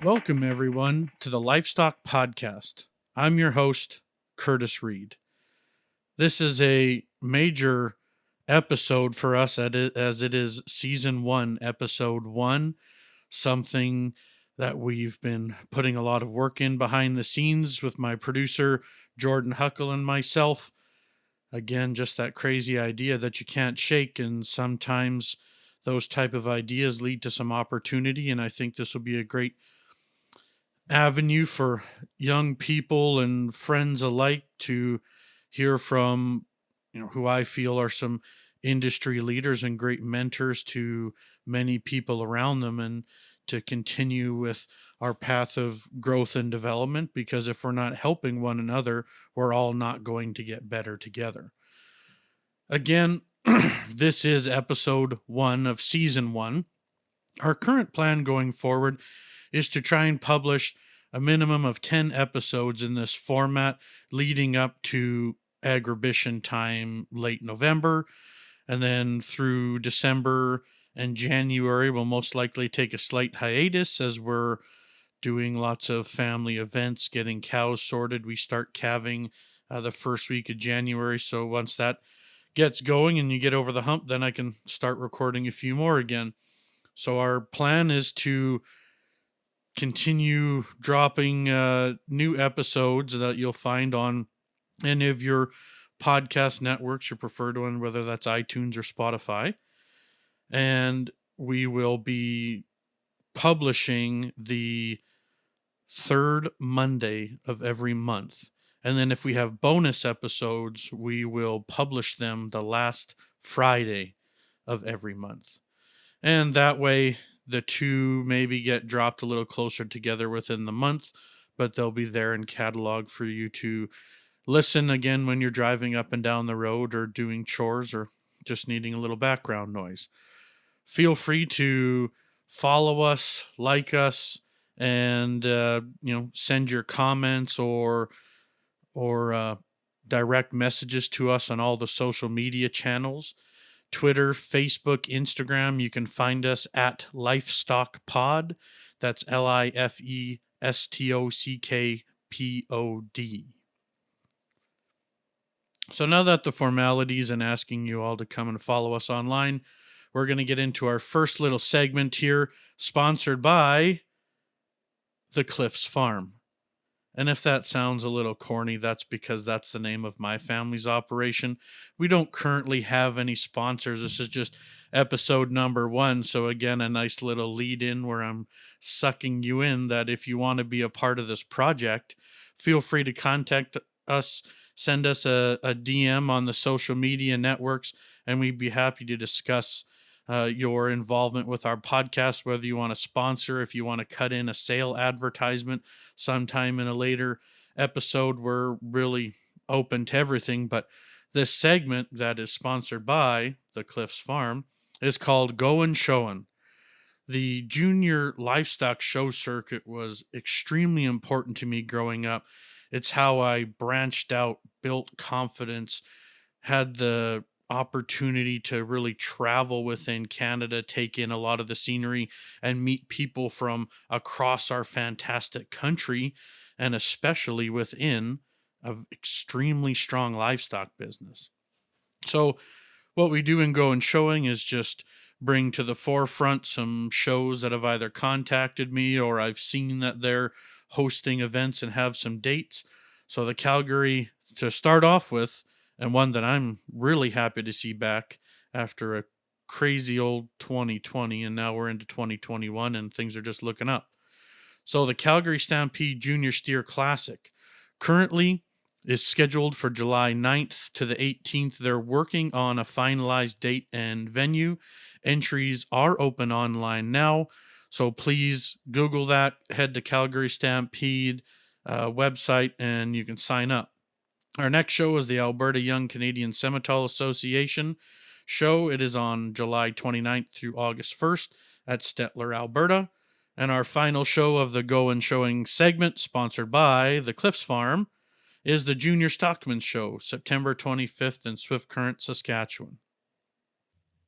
Welcome, everyone, to the Livestock Podcast. I'm your host, Kurtis Reed. This is a major episode for us as it is season one, episode one, something that we've been putting a lot of work in behind the scenes with my producer, Jordan Huckle, and myself. Again, just that crazy idea that you can't shake, and sometimes those type of ideas lead to some opportunity, and I think this will be a great avenue for young people and friends alike to hear from, who I feel are some industry leaders and great mentors to many people around them, and to continue with our path of growth and development, because if we're not helping one another, we're all not going to get better together. Again, this is episode one of season one. Our current plan going forward is to try and publish a minimum of 10 episodes in this format leading up to agribition time late November. And then through December and January, we'll most likely take a slight hiatus as we're doing lots of family events, getting cows sorted. We start calving the first week of January. So once that gets going and you get over the hump, then I can start recording a few more again. So our plan is to continue dropping new episodes that you'll find on any of your podcast networks, your preferred one, whether that's iTunes or Spotify. And we will be publishing the third Monday of every month. And then if we have bonus episodes, we will publish them the last Friday of every month. And that way, the two maybe get dropped a little closer together within the month, but they'll be there in catalog for you to listen again when you're driving up and down the road or doing chores or just needing a little background noise. Feel free to follow us, like us, and send your comments or direct messages to us on all the social media channels. Twitter, Facebook, Instagram. You can find us at Lifestockpod. That's Lifestockpod. So now that the formalities and asking you all to come and follow us online, we're going to get into our first little segment here, sponsored by The Cliffs Farm. And if that sounds a little corny, that's because that's the name of my family's operation. We don't currently have any sponsors. This is just episode number one. So again, a nice little lead in where I'm sucking you in that if you want to be a part of this project, feel free to contact us, send us a DM on the social media networks, and we'd be happy to discuss your involvement with our podcast, whether you want to sponsor, if you want to cut in a sale advertisement sometime in a later episode. We're really open to everything, but this segment that is sponsored by the Cliffs Farm is called Goin' Showin'. The junior livestock show circuit was extremely important to me growing up. It's how I branched out, built confidence, had the opportunity to really travel within Canada, take in a lot of the scenery, and meet people from across our fantastic country, and especially within an extremely strong livestock business. So what we do in Go and Showing is just bring to the forefront some shows that have either contacted me or I've seen that they're hosting events and have some dates. So the Calgary, to start off with, and one that I'm really happy to see back after a crazy old 2020, and now we're into 2021 and things are just looking up. So the Calgary Stampede Junior Steer Classic currently is scheduled for July 9th to the 18th. They're working on a finalized date and venue. Entries are open online now, so please Google that, head to Calgary Stampede website, and you can sign up. Our next show is the Alberta Young Canadian Semitol Association show. It is on July 29th through August 1st at Stettler, Alberta. And our final show of the Go and Showing segment, sponsored by the Cliffs Farm, is the Junior Stockman Show, September 25th in Swift Current, Saskatchewan.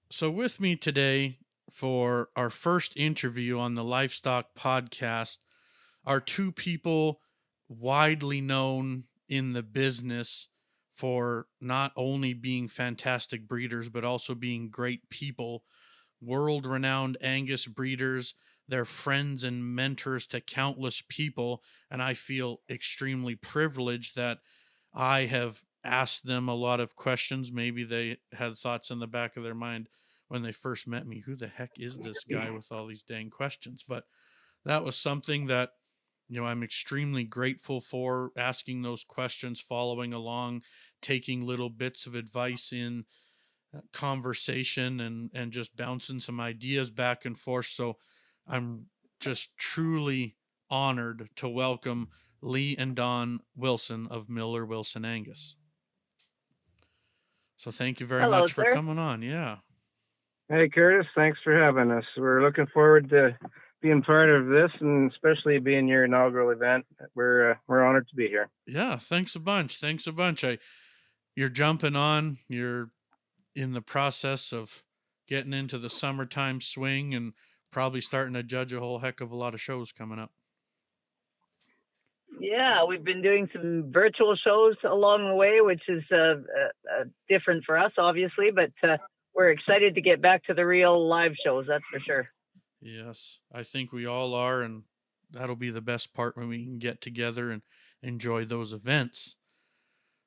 So with me today for our first interview on the Livestock Podcast are two people widely known in the business for not only being fantastic breeders, but also being great people, world renowned Angus breeders. They're friends and mentors to countless people. And I feel extremely privileged that I have asked them a lot of questions. Maybe they had thoughts in the back of their mind when they first met me, who the heck is this guy with all these dang questions? But that was something that, I'm extremely grateful for, asking those questions, following along, taking little bits of advice in conversation, and just bouncing some ideas back and forth. So I'm just truly honored to welcome Lee and Don Wilson of Miller Wilson Angus. So thank you very much for coming on. Yeah. Hey, Kurtis, thanks for having us. We're looking forward to being part of this, and especially being your inaugural event. We're honored to be here. Yeah, thanks a bunch. You're jumping on. You're in the process of getting into the summertime swing and probably starting to judge a whole heck of a lot of shows coming up. Yeah, we've been doing some virtual shows along the way, which is different for us, obviously, but we're excited to get back to the real live shows, that's for sure. Yes, I think we all are, and that'll be the best part, when we can get together and enjoy those events.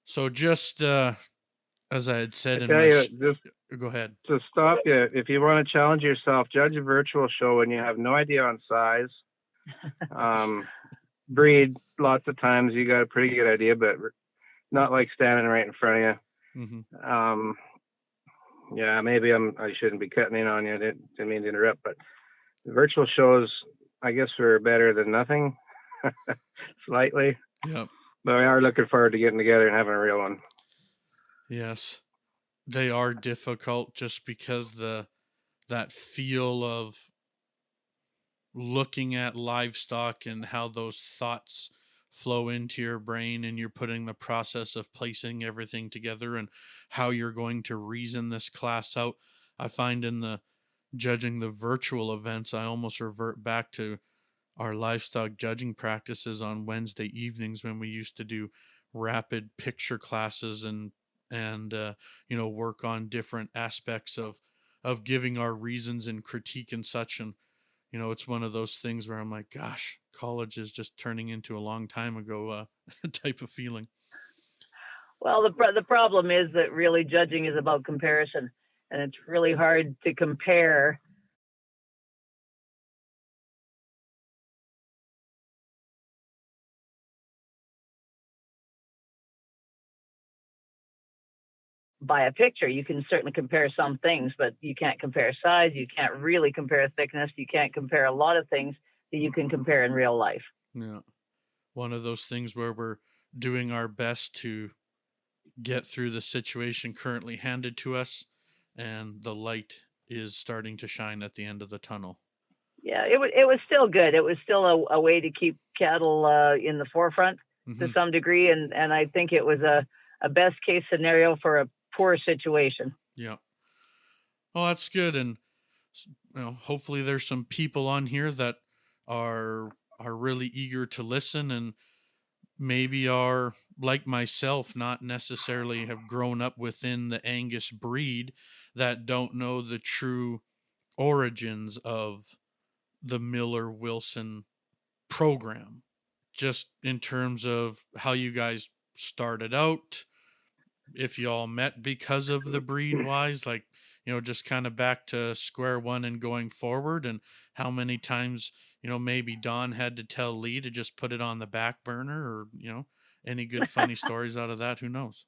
So just as I had said in my... Go ahead. To stop you, if you want to challenge yourself, judge a virtual show when you have no idea on size. Breed, lots of times you got a pretty good idea, but not like standing right in front of you. Mm-hmm. Yeah, maybe I shouldn't be cutting in on you. Didn't mean to interrupt, but virtual shows, I guess, are better than nothing, slightly. Yeah. But we are looking forward to getting together and having a real one. Yes, they are difficult, just because that feel of looking at livestock and how those thoughts flow into your brain, and you're putting the process of placing everything together and how you're going to reason this class out. I find in the judging the virtual events, I almost revert back to our livestock judging practices on Wednesday evenings, when we used to do rapid picture classes and work on different aspects of giving our reasons and critique and such. And it's one of those things where I'm like, gosh, college is just turning into a long time ago type of feeling. Well, the problem is that really judging is about comparison, and it's really hard to compare by a picture. You can certainly compare some things, but you can't compare size. You can't really compare thickness. You can't compare a lot of things that you can compare in real life. Yeah. One of those things where we're doing our best to get through the situation currently handed to us, and the light is starting to shine at the end of the tunnel. Yeah, it was still good. It was still a way to keep cattle in the forefront to some degree, and I think it was a best case scenario for a poor situation. Yeah. Well, that's good, and hopefully there's some people on here that are really eager to listen, and maybe are like myself, not necessarily have grown up within the Angus breed, that don't know the true origins of the Miller Wilson program, just in terms of how you guys started out, if you all met because of the breed wise, like, just kind of back to square one and going forward, and how many times, maybe Don had to tell Lee to just put it on the back burner, or, any good funny stories out of that, who knows?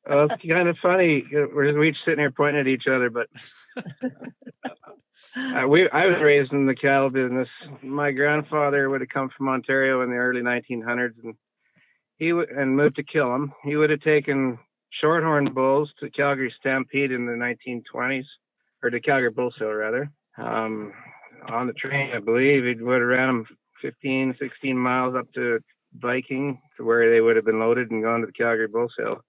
It's kind of funny. We're each sitting here pointing at each other, but I was raised in the cattle business. My grandfather would have come from Ontario in the early 1900s, and moved to Killam. He would have taken shorthorn bulls to Calgary Stampede in the 1920s, or to Calgary Bull Sale rather. On the train, I believe he would have ran them 15, 16 miles up to Viking, to where they would have been loaded and gone to the Calgary Bull Sale.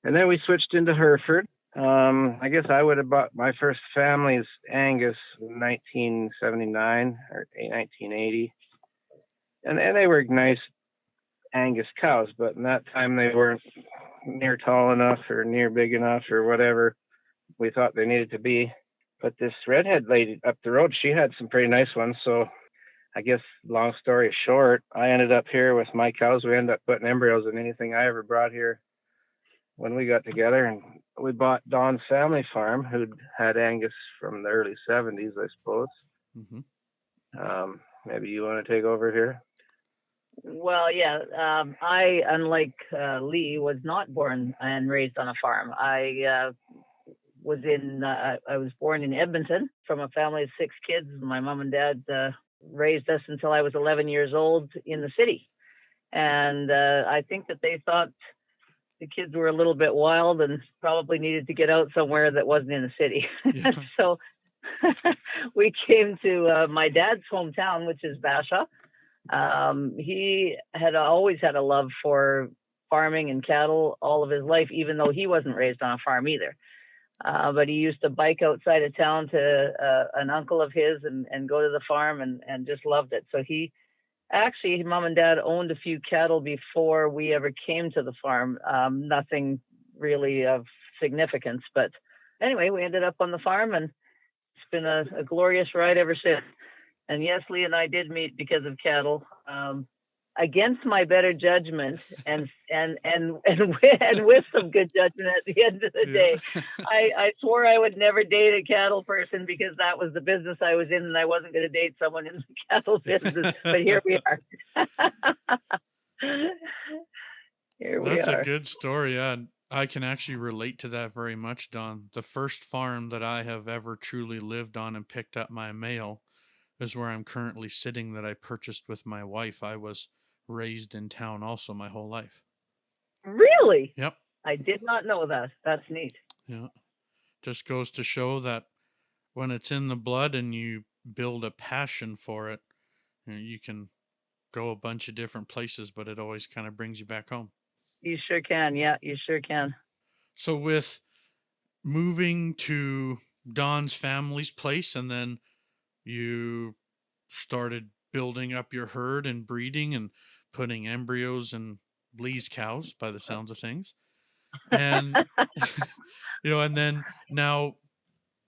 And then we switched into Hereford. I guess I would have bought my first family's Angus in 1979 or 1980. and they were nice Angus cows, but in that time they weren't near tall enough or near big enough or whatever we thought they needed to be. But this redhead lady up the road, she had some pretty nice ones. So I guess long story short, I ended up here with my cows. We ended up putting embryos in anything I ever brought here when we got together, and we bought Don's family farm, who'd had Angus from the early 70s, I suppose. Mm-hmm. Maybe you want to take over here? Well, yeah. I, unlike Lee, was not born and raised on a farm. I was born in Edmonton from a family of 6 kids. My mom and dad raised us until I was 11 years old in the city. And I think that they thought the kids were a little bit wild and probably needed to get out somewhere that wasn't in the city. Yeah. So we came to my dad's hometown, which is Bashaw. He had always had a love for farming and cattle all of his life, even though he wasn't raised on a farm either. But he used to bike outside of town to an uncle of his and go to the farm and just loved it. So his mom and dad owned a few cattle before we ever came to the farm. Nothing really of significance. But anyway, we ended up on the farm, and it's been a glorious ride ever since. And yes, Lee and I did meet because of cattle. Against my better judgment and with some good judgment at the end of the day. I swore I would never date a cattle person because that was the business I was in, and I wasn't going to date someone in the cattle business. But here we are. That's a good story. Yeah, I can actually relate to that very much, Don. The first farm that I have ever truly lived on and picked up my mail is where I'm currently sitting, that I purchased with my wife. I was raised in town also my whole life. Really? Yep. I did not know that. That's neat. Yeah. Just goes to show that when it's in the blood and you build a passion for it, you can go a bunch of different places, but it always kind of brings you back home. You sure can. Yeah, you sure can. So with moving to Don's family's place, and then you started building up your herd and breeding and putting embryos in Lee's cows by the sounds of things. And, and then now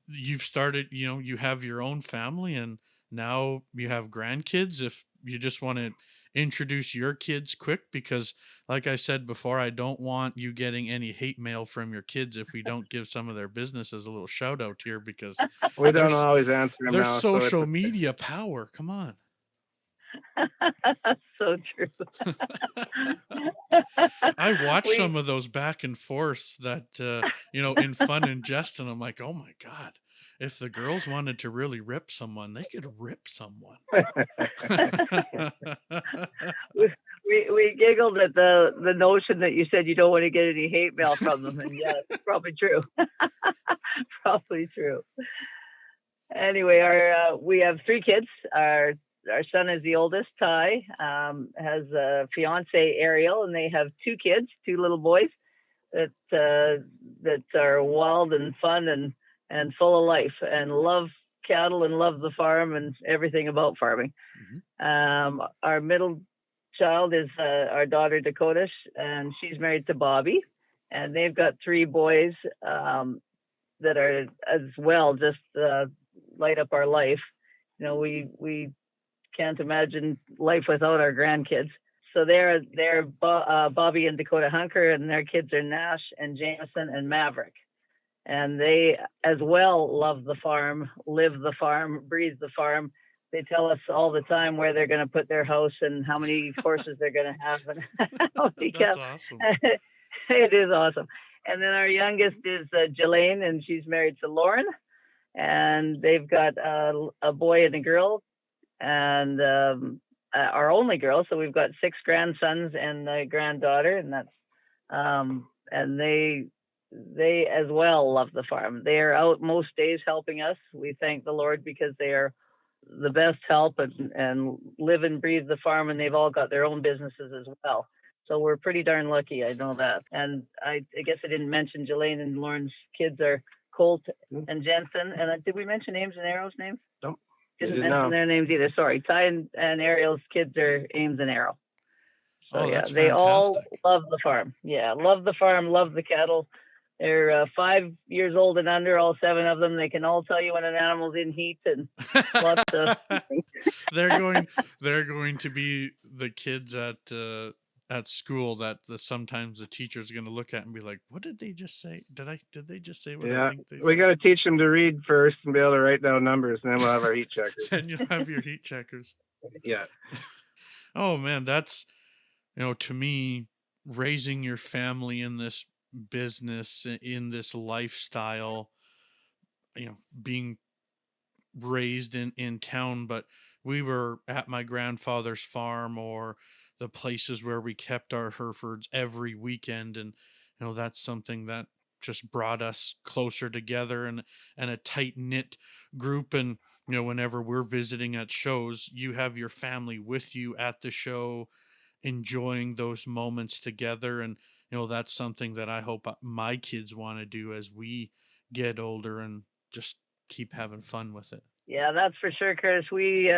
you've started, you have your own family, and now you have grandkids. If you just want to introduce your kids quick, because like I said before, I don't want you getting any hate mail from your kids if we don't give some of their business as a little shout out here, because we don't always answer them. There's social media power. Come on. So true. I watch some of those back and forths that, in fun and jest, and I'm like, oh my God, if the girls wanted to really rip someone, they could rip someone. We giggled at the notion that you said you don't want to get any hate mail from them, and yeah, it's probably true. Probably true. Anyway, we have 3 kids. Our son is the oldest, Ty, has a fiance, Ariel, and they have 2 kids, 2 little boys that are wild and fun and full of life and love cattle and love the farm and everything about farming. Mm-hmm. Our middle child is our daughter, Dakota, and she's married to Bobby, and they've got 3 boys that are as well just light up our life. We can't imagine life without our grandkids. So they're Bobby and Dakota Hunker, and their kids are Nash and Jameson and Maverick. And they as well love the farm, live the farm, breathe the farm. They tell us all the time where they're going to put their house and how many horses they're going to have. And That's awesome. It is awesome. And then our youngest is Jelaine, and she's married to Lauren. And they've got a boy and a girl, and our only girl. So we've got 6 grandsons and a granddaughter, and that's and they as well love the farm. They are out most days helping us. We thank the Lord because they are the best help and live and breathe the farm, and they've all got their own businesses as well. So we're pretty darn lucky, I know that. And I guess I didn't mention Jelaine and Lauren's kids are Colt and Jensen. And did we mention Ames and Arrow's names? Nope. Didn't mention their names either. Sorry. Ty and Ariel's kids are Ames and Arrow. So that's they all fantastic. love the farm. Yeah, love the farm, love the cattle. They're 5 years old and under, all 7 of them. They can all tell you when an animal's in heat and lots of. they're going to be the kids at school that sometimes the teacher's going to look at and be like, "What did they just say? Did they just say what I think they said?" We got to teach them to read first and be able to write down numbers, and then we'll have our heat checkers. Then you'll have your heat checkers. Yeah. Oh man, that's, to me, raising your family in this business, in this lifestyle, being raised in town, but we were at my grandfather's farm or the places where we kept our Herefords every weekend. And, that's something that just brought us closer together and a tight knit group. And, whenever we're visiting at shows, you have your family with you at the show, enjoying those moments together. And, that's something that I hope my kids want to do as we get older and just keep having fun with it. Yeah, that's for sure, Curtis. We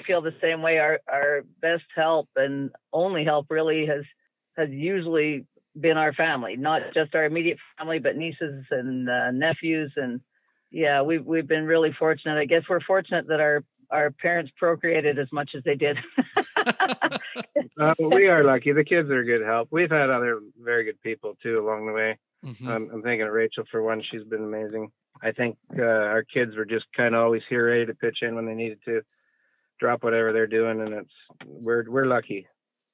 feel the same way. Our best help and only help really has usually been our family, not just our immediate family, but nieces and nephews. And yeah, we've been really fortunate. I guess we're fortunate that our parents procreated as much as they did. We are lucky. The kids are good help. We've had other very good people too along the way. Mm-hmm. I'm thinking of Rachel for one. She's been amazing. I think our kids were just kind of always here ready to pitch in when they needed to drop whatever they're doing, and we're lucky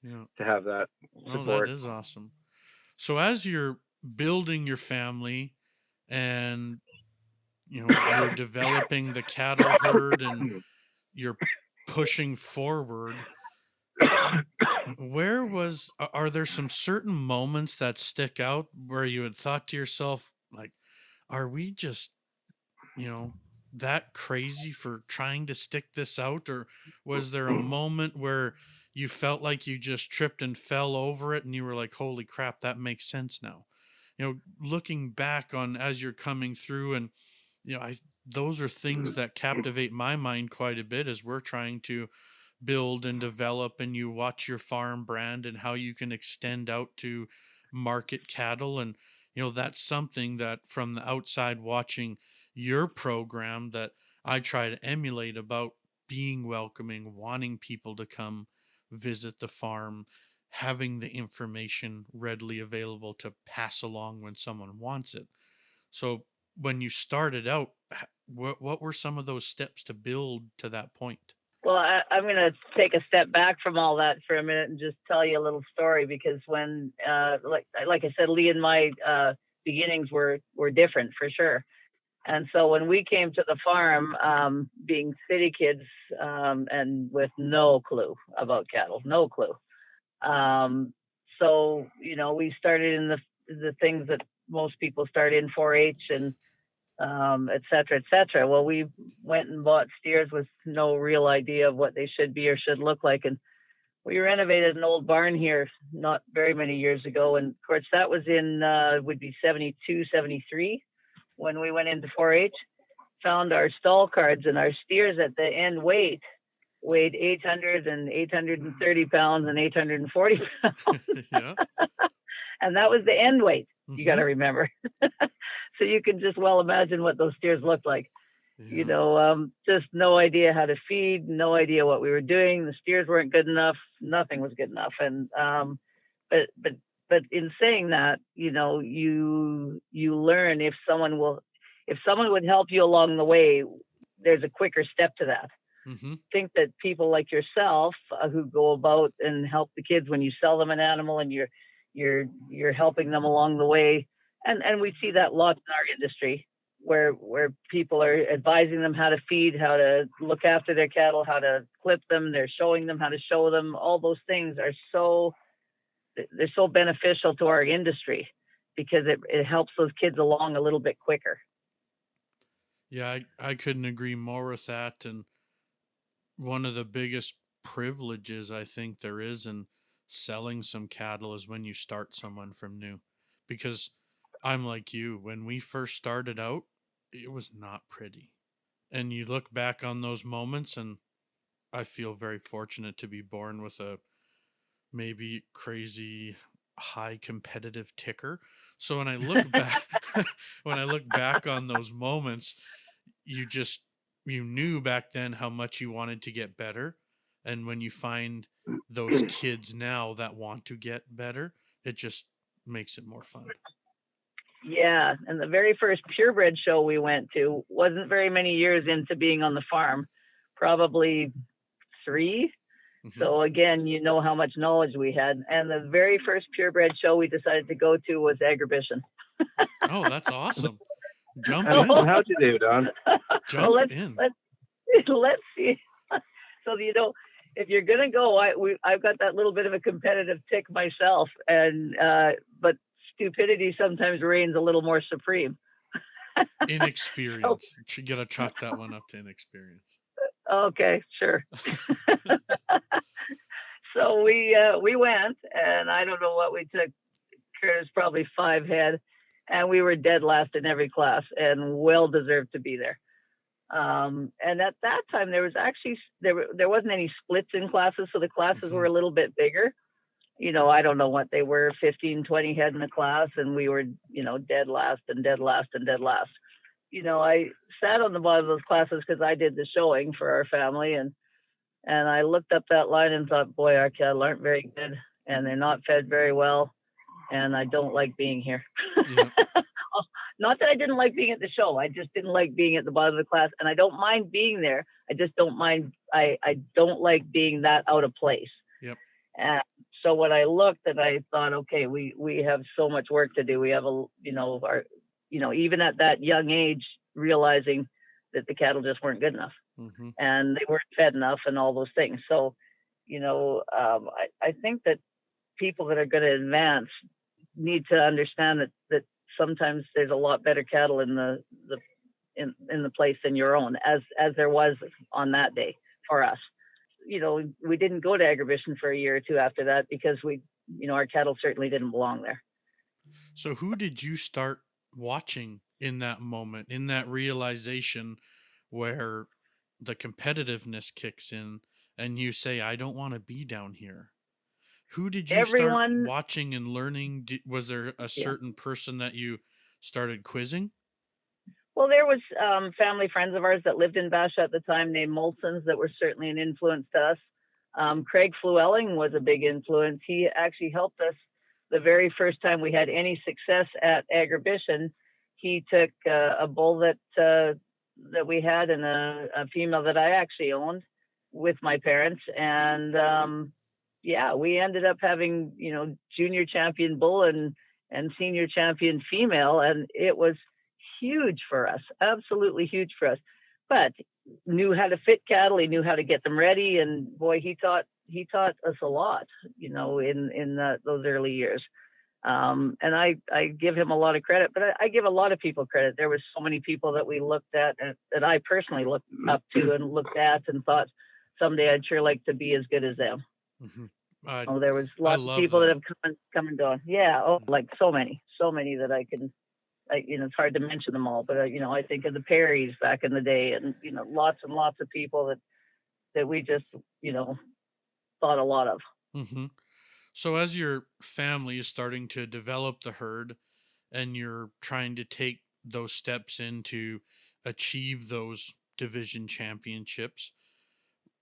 to have that support. That is awesome. So as you're building your family and you're developing the cattle herd and you're pushing forward, are there some certain moments that stick out where you had thought to yourself, like, are we just, that crazy for trying to stick this out? Or was there a moment where you felt like you just tripped and fell over it and you were like, holy crap, that makes sense now? Looking back on as you're coming through, and, those are things that captivate my mind quite a bit as we're trying to build and develop, and you watch your farm brand and how you can extend out to market cattle. And, that's something that from the outside watching your program that I try to emulate about being welcoming, wanting people to come visit the farm, having the information readily available to pass along when someone wants it. So when you started out, what were some of those steps to build to that point? Well, I'm going to take a step back from all that for a minute and just tell you a little story, because when, like I said, Lee and my beginnings were different for sure. And so when we came to the farm, being city kids and with no clue about cattle, no clue. So, we started in the things that most people start in 4-H and et cetera, et cetera. Well, we went and bought steers with no real idea of what they should be or should look like. And we renovated an old barn here not very many years ago. And of course, that was in, would be 72, 73 when we went into 4-H, found our stall cards, and our steers at the end weighed 800 and 830 pounds and 840 pounds. Yeah. And that was the end weight. You got to remember. So you can just well imagine what those steers looked like. Yeah. Just no idea how to feed, no idea what we were doing. The steers weren't good enough. Nothing was good enough. And but in saying that, you learn if someone would help you along the way, there's a quicker step to that. Mm-hmm. Think that people like yourself who go about and help the kids when you sell them an animal and you're helping them along the way. And we see that lots in our industry where people are advising them how to feed, how to look after their cattle, how to clip them. They're showing them how to show them. All those things are they're so beneficial to our industry because it helps those kids along a little bit quicker. Yeah, I couldn't agree more with that. And one of the biggest privileges I think there is in selling some cattle is when you start someone from new, because I'm like you. When we first started out, it was not pretty. And you look back on those moments, and I feel very fortunate to be born with a maybe crazy high competitive ticker. So when I look back when I look back on those moments, you just you knew back then how much you wanted to get better. And when you find those kids now that want to get better, it just makes it more fun. Yeah, and the very first purebred show we went to wasn't very many years into being on the farm, probably 3. Mhm. So again, you know how much knowledge we had. And the very first purebred show we decided to go to was Agribition. Oh, that's awesome. Jump How'd in. you do, Don? Well, Jump let's in. let's see. So if you're gonna go, I've got that little bit of a competitive tick myself, and but stupidity sometimes reigns a little more supreme. Inexperience. You gotta chalk that one up to inexperience. Okay, sure. So we went, and I don't know what we took. Curtis probably 5 head, and we were dead last in every class, and well deserved to be there. And at that time, there was actually there wasn't any splits in classes, so the classes were a little bit bigger. I don't know what they were, 15, 20 head in the class, and we were, dead last and dead last and dead last. I sat on the bottom of those classes because I did the showing for our family, and I looked up that line and thought, boy, our cattle aren't very good, and they're not fed very well, and I don't like being here. Yeah. Not that I didn't like being at the show. I just didn't like being at the bottom of the class, and I don't mind being there. I just don't mind. I don't like being that out of place. Yep. And so when I looked, and I thought, okay, we have so much work to do. We have even at that young age, realizing that the cattle just weren't good enough, and they weren't fed enough, and all those things. So, I think that people that are going to advance need to understand that sometimes there's a lot better cattle in the place than your own, as there was on that day for us. We didn't go to Agribition for a year or two after that because our cattle certainly didn't belong there. So who did you start watching in that moment, in that realization where the competitiveness kicks in and you say, I don't want to be down here? Who did you start watching and learning? Was there a certain person that you started quizzing? Well, there was family friends of ours that lived in Basha at the time named Molsons that were certainly an influence to us. Craig Fluelling was a big influence. He actually helped us the very first time we had any success at Agribition. He took a bull that we had and a female that I actually owned with my parents, and we ended up having junior champion bull and senior champion female, and it was huge for us, absolutely huge for us. But knew how to fit cattle, he knew how to get them ready, and boy, he taught us a lot, in those early years. And I give him a lot of credit, but I give a lot of people credit. There was so many people that we looked at and that I personally looked up to and looked at and thought someday I'd sure like to be as good as them. There was lots of people that have come and gone. Yeah, like so many that I can. It's hard to mention them all, but I think of the Perrys back in the day, and lots and lots of people that we just thought a lot of. Mm-hmm. So as your family is starting to develop the herd, and you're trying to take those steps in to achieve those division championships,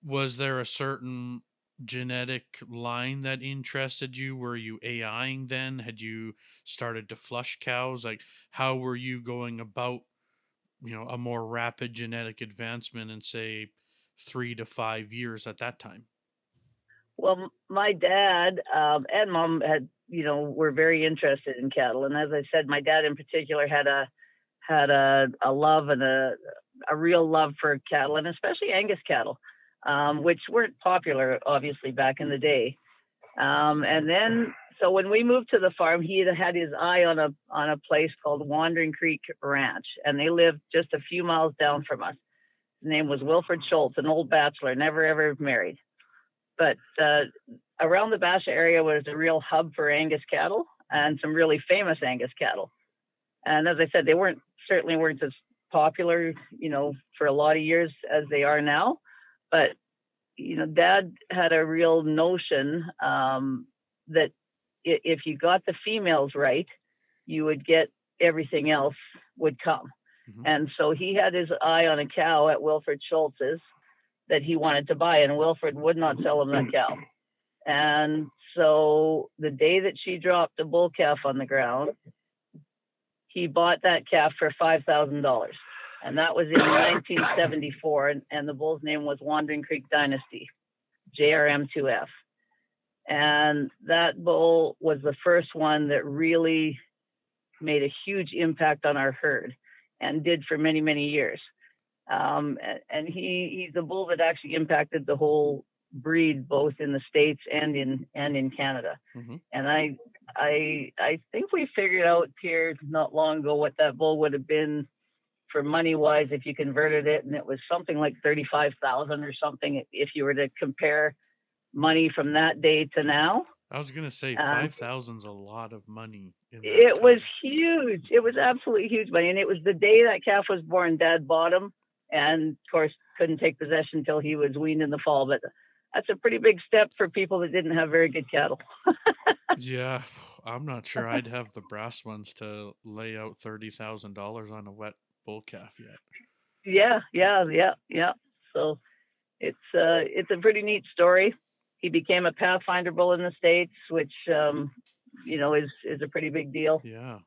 was there a certain genetic line that interested you? Were you AIing then? Had you started to flush cows? Like, how were you going about, a more rapid genetic advancement in, say, 3 to 5 years at that time? Well, my dad and mom were very interested in cattle, and as I said, my dad in particular had a love and a real love for cattle, and especially Angus cattle. Which weren't popular, obviously, back in the day. And then, so when we moved to the farm, he had his eye on a place called Wandering Creek Ranch, and they lived just a few miles down from us. His name was Wilfred Schultz, an old bachelor, never ever married. But around the Basha area was a real hub for Angus cattle and some really famous Angus cattle. And as I said, they certainly weren't as popular, for a lot of years as they are now. But, Dad had a real notion that if you got the females right, you would get everything else would come. Mm-hmm. And so he had his eye on a cow at Wilfred Schultz's that he wanted to buy, and Wilfred would not sell him that cow. And so the day that she dropped a bull calf on the ground, he bought that calf for $5,000. And that was in 1974. And the bull's name was Wandering Creek Dynasty, JRM2F. And that bull was the first one that really made a huge impact on our herd, and did for many, many years. And he's a bull that actually impacted the whole breed, both in the States and in Canada. Mm-hmm. And I think we figured out here not long ago what that bull would have been for money wise if you converted it, and it was something like 35,000 or something if you were to compare money from that day to now. I was gonna say 5,000's a lot of money. It was huge. It was absolutely huge money, and it was the day that calf was born. Dad bought him, and of course couldn't take possession until he was weaned in the fall. But that's a pretty big step for people that didn't have very good cattle. Yeah, I'm not sure I'd have the brass ones to lay out $30,000 on a wet bull calf yet. Yeah. So it's a pretty neat story. He became a Pathfinder bull in the States, which is a pretty big deal. Yeah.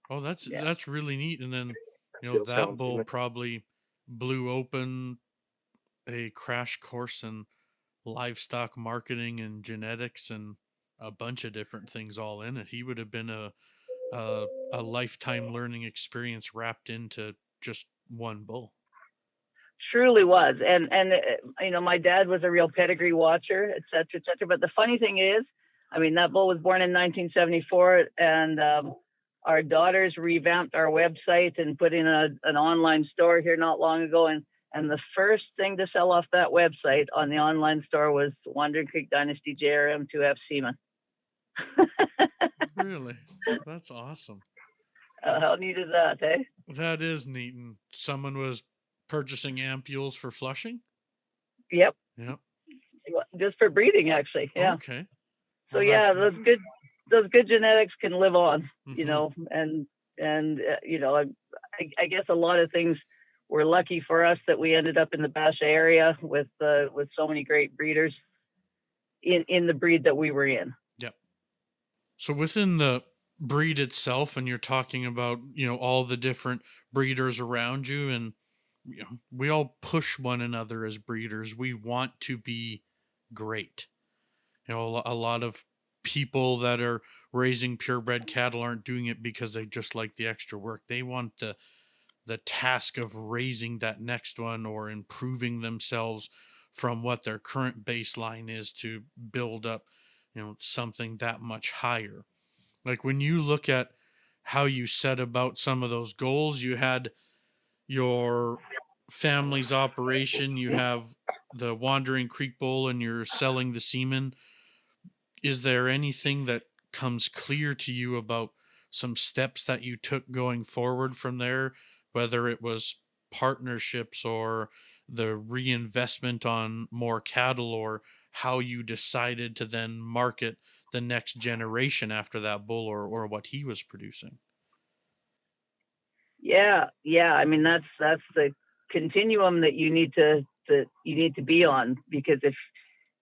Oh, that's really neat. And then that bull probably blew open a crash course in livestock marketing and genetics and a bunch of different things all in it. He would have been a lifetime learning experience wrapped into just one bull. Truly was. And my dad was a real pedigree watcher, et cetera. But the funny thing is, that bull was born in 1974, and our daughters revamped our website and put in an online store here not long ago. And the first thing to sell off that website on the online store was Wandering Creek Dynasty JRM2F semen. Really? That's awesome. How neat is that, eh? That is neat. And someone was purchasing ampules for flushing? Yep. Just for breeding, actually. Yeah. Okay. Well, so those good genetics can live on, mm-hmm. I guess a lot of things were lucky for us that we ended up in the Basha area with so many great breeders in the breed that we were in. Yep. So within the breed itself, and you're talking about, all the different breeders around you, and we all push one another as breeders. We want to be great. A lot of people that are raising purebred cattle aren't doing it because they just like the extra work. They want the task of raising that next one or improving themselves from what their current baseline is to build up, something that much higher. Like when you look at how you set about some of those goals, you had your family's operation, you have the Wandering Creek Bull, and you're selling the semen. Is there anything that comes clear to you about some steps that you took going forward from there, whether it was partnerships or the reinvestment on more cattle, or how you decided to then market the next generation after that bull or what he was producing? Yeah. That's the continuum that you need to be on, because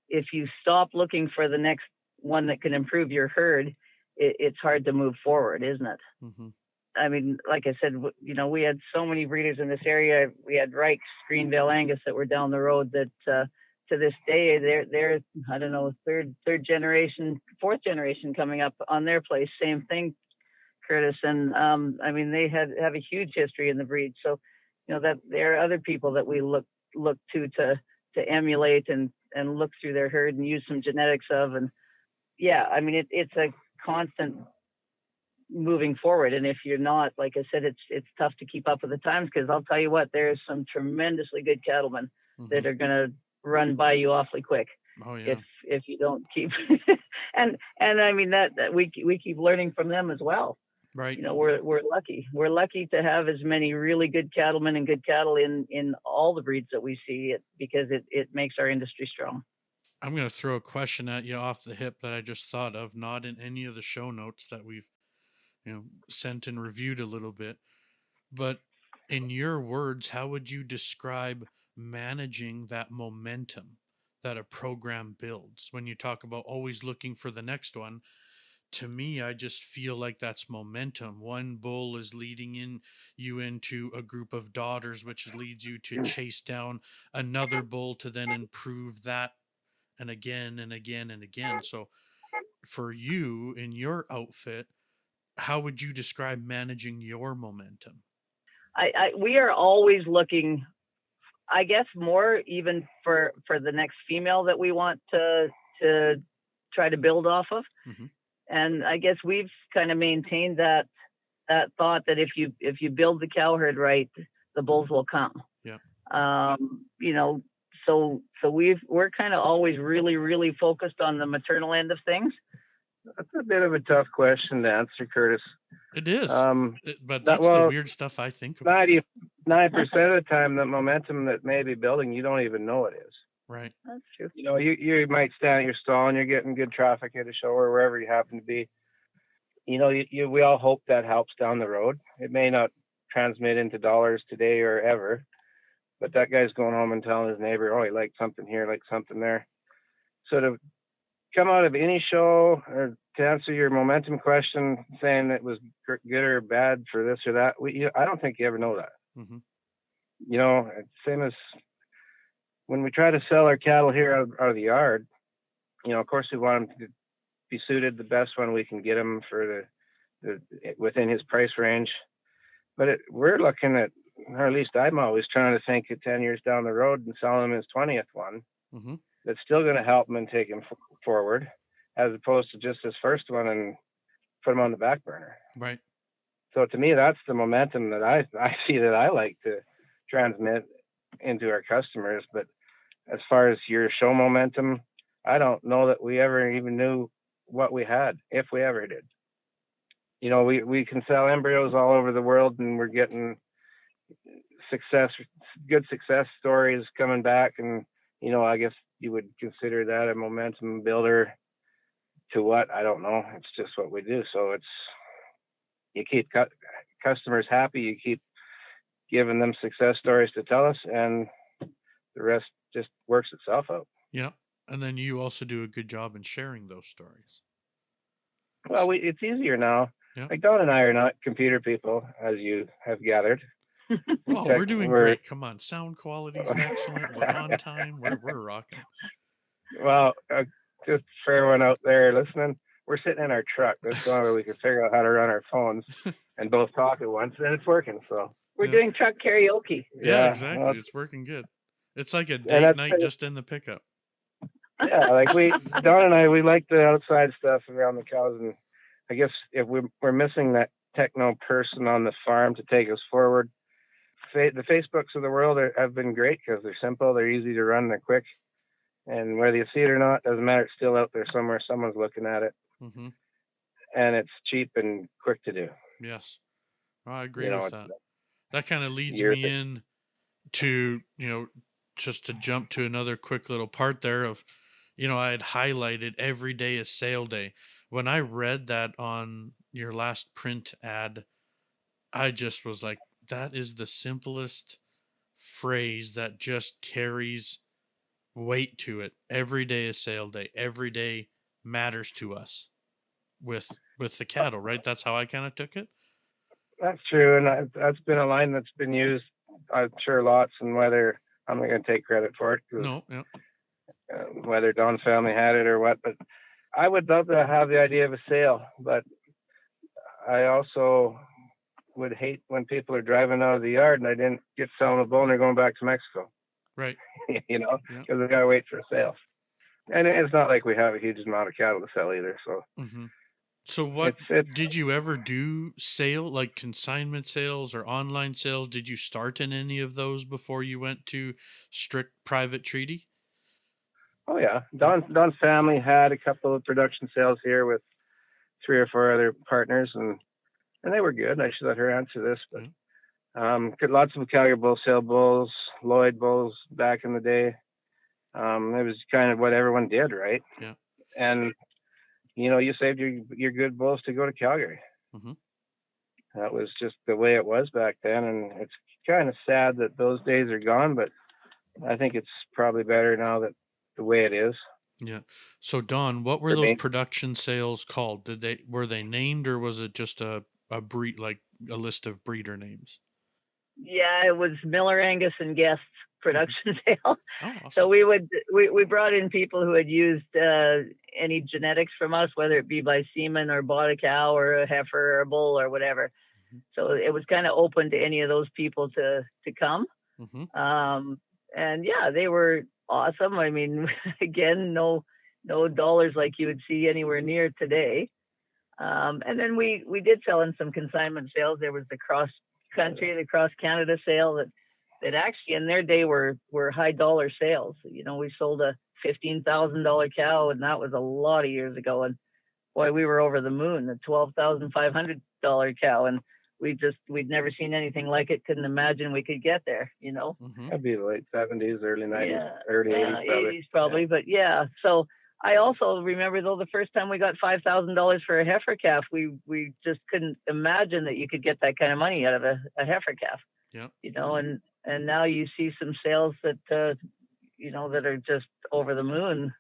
if you stop looking for the next one that can improve your herd, it's hard to move forward, isn't it? Mm-hmm. Like I said, we had so many breeders in this area. We had Reich's, Greenville, Angus that were down the road that to this day they're I don't know, third generation, fourth generation coming up on their place. Same thing, Kurtis, and they have a huge history in the breed. So that there are other people that we look to emulate and look through their herd and use some genetics of. And it's a constant moving forward. And if you're not, like I said, it's tough to keep up with the times, because I'll tell you what, there's some tremendously good cattlemen mm-hmm. that are going to run by you awfully quick. Oh yeah. If you don't keep and that we keep learning from them as well. Right. We're lucky. We're lucky to have as many really good cattlemen and good cattle in all the breeds that we see it, because it makes our industry strong. I'm going to throw a question at you off the hip that I just thought of, not in any of the show notes that we've, sent and reviewed a little bit, but in your words, how would you describe managing that momentum that a program builds when you talk about always looking for the next one? To me, I just feel like that's momentum. One bull is leading you into a group of daughters, which leads you to chase down another bull to then improve that, and again and again and again. So for you in your outfit, how would you describe managing your momentum? We are always looking, I guess, more even for the next female that we want to try to build off of. Mm-hmm. And I guess we've kind of maintained that thought that if you build the cow herd right, the bulls will come. Yeah. So we're kind of always really, really focused on the maternal end of things. That's a bit of a tough question to answer, Kurtis. It is. But that's the weird stuff I think about. 99% of the time, the momentum that may be building, you don't even know it is. Right. That's true. You might stand at your stall and you're getting good traffic at a show or wherever you happen to be. We all hope that helps down the road. It may not transmit into dollars today or ever, but that guy's going home and telling his neighbor, oh, he liked something here, liked something there. So to come out of any show, or to answer your momentum question, saying it was good or bad for this or that, I don't think you ever know that. Mm-hmm. Same as when we try to sell our cattle here out of the yard, of course we want them to be suited the best one we can get them for the within his price range. But we're looking at, or at least I'm always trying to think of 10 years down the road and sell him his 20th one. Mm-hmm. That's still going to help him and take him forward, as opposed to just his first one and put him on the back burner. Right. So to me, that's the momentum that I see that I like to transmit into our customers. But as far as your show momentum, I don't know that we ever even knew what we had, if we ever did. We can sell embryos all over the world, and we're getting good success stories coming back. And, I guess you would consider that a momentum builder to what? I don't know. It's just what we do. So you keep customers happy. You keep giving them success stories to tell us, and the rest just works itself out. Yeah. And then you also do a good job in sharing those stories. Well, it's easier now. Yeah. Like Don and I are not computer people, as you have gathered. Well, we're doing great. Come on, sound quality is excellent. We're on time. We're rocking. Well, just for everyone out there listening, we're sitting in our truck. That's the only way we can figure out how to run our phones and both talk at once, and it's working. So we're doing truck karaoke. Yeah, exactly. Well, it's working good. It's like a date night just in the pickup. Yeah, like Don and I, we like the outside stuff around the cows, and I guess if we're missing that techno person on the farm to take us forward. The Facebooks of the world have been great because they're simple, they're easy to run, they're quick, and whether you see it or not, doesn't matter. It's still out there somewhere. Someone's looking at it, mm-hmm. and it's cheap and quick to do. Yes, I agree with that. That kind of leads me in to just to jump to another quick little part there of, I had highlighted every day is sale day. When I read that on your last print ad, I just was like, that is the simplest phrase that just carries weight to it. Every day is sale day. Every day matters to us with the cattle, right? That's how I kind of took it. That's true, and that's been a line that's been used, I'm sure, lots. And whether I'm not going to take credit for it, no, yeah. Whether Don's family had it or what, but I would love to have the idea of a sale, but I also would hate when people are driving out of the yard and I didn't get selling a bull and they're going back to Mexico. Right. Because they got to wait for a sale. And it's not like we have a huge amount of cattle to sell either. So, mm-hmm. So what did you ever do like consignment sales or online sales? Did you start in any of those before you went to strict private treaty? Oh yeah. Don's family had a couple of production sales here with 3 or 4 other partners, and and they were good. I should let her answer this, but lots of Calgary bull sale bulls, Lloyd bulls back in the day. It was kind of what everyone did, right? Yeah. And you saved your good bulls to go to Calgary. Mm-hmm. That was just the way it was back then, and it's kind of sad that those days are gone, but I think it's probably better now that the way it is. Yeah. So Don, what were those production sales called? Were they named, or was it just a breed, like a list of breeder names? Yeah, it was Miller, Angus, and Guest production sale. Oh, awesome. So we brought in people who had used any genetics from us, whether it be by semen or bought a cow or a heifer or a bull or whatever. Mm-hmm. So it was kind of open to any of those people to come. Mm-hmm. And yeah, they were awesome. I mean, again, no dollars like you would see anywhere near today. And then we did sell in some consignment sales. There was the cross Canada sale that actually in their day were high dollar sales. We sold a $15,000 cow, and that was a lot of years ago. And boy, we were over the moon. The $12,500 cow, and we'd never seen anything like it. Couldn't imagine we could get there. Mm-hmm. That'd be late 70s, early 90s, early 80s probably. But yeah, so I also remember, though, the first time we got $5,000 for a heifer calf, we just couldn't imagine that you could get that kind of money out of a heifer calf. Yeah. And now you see some sales that that are just over the moon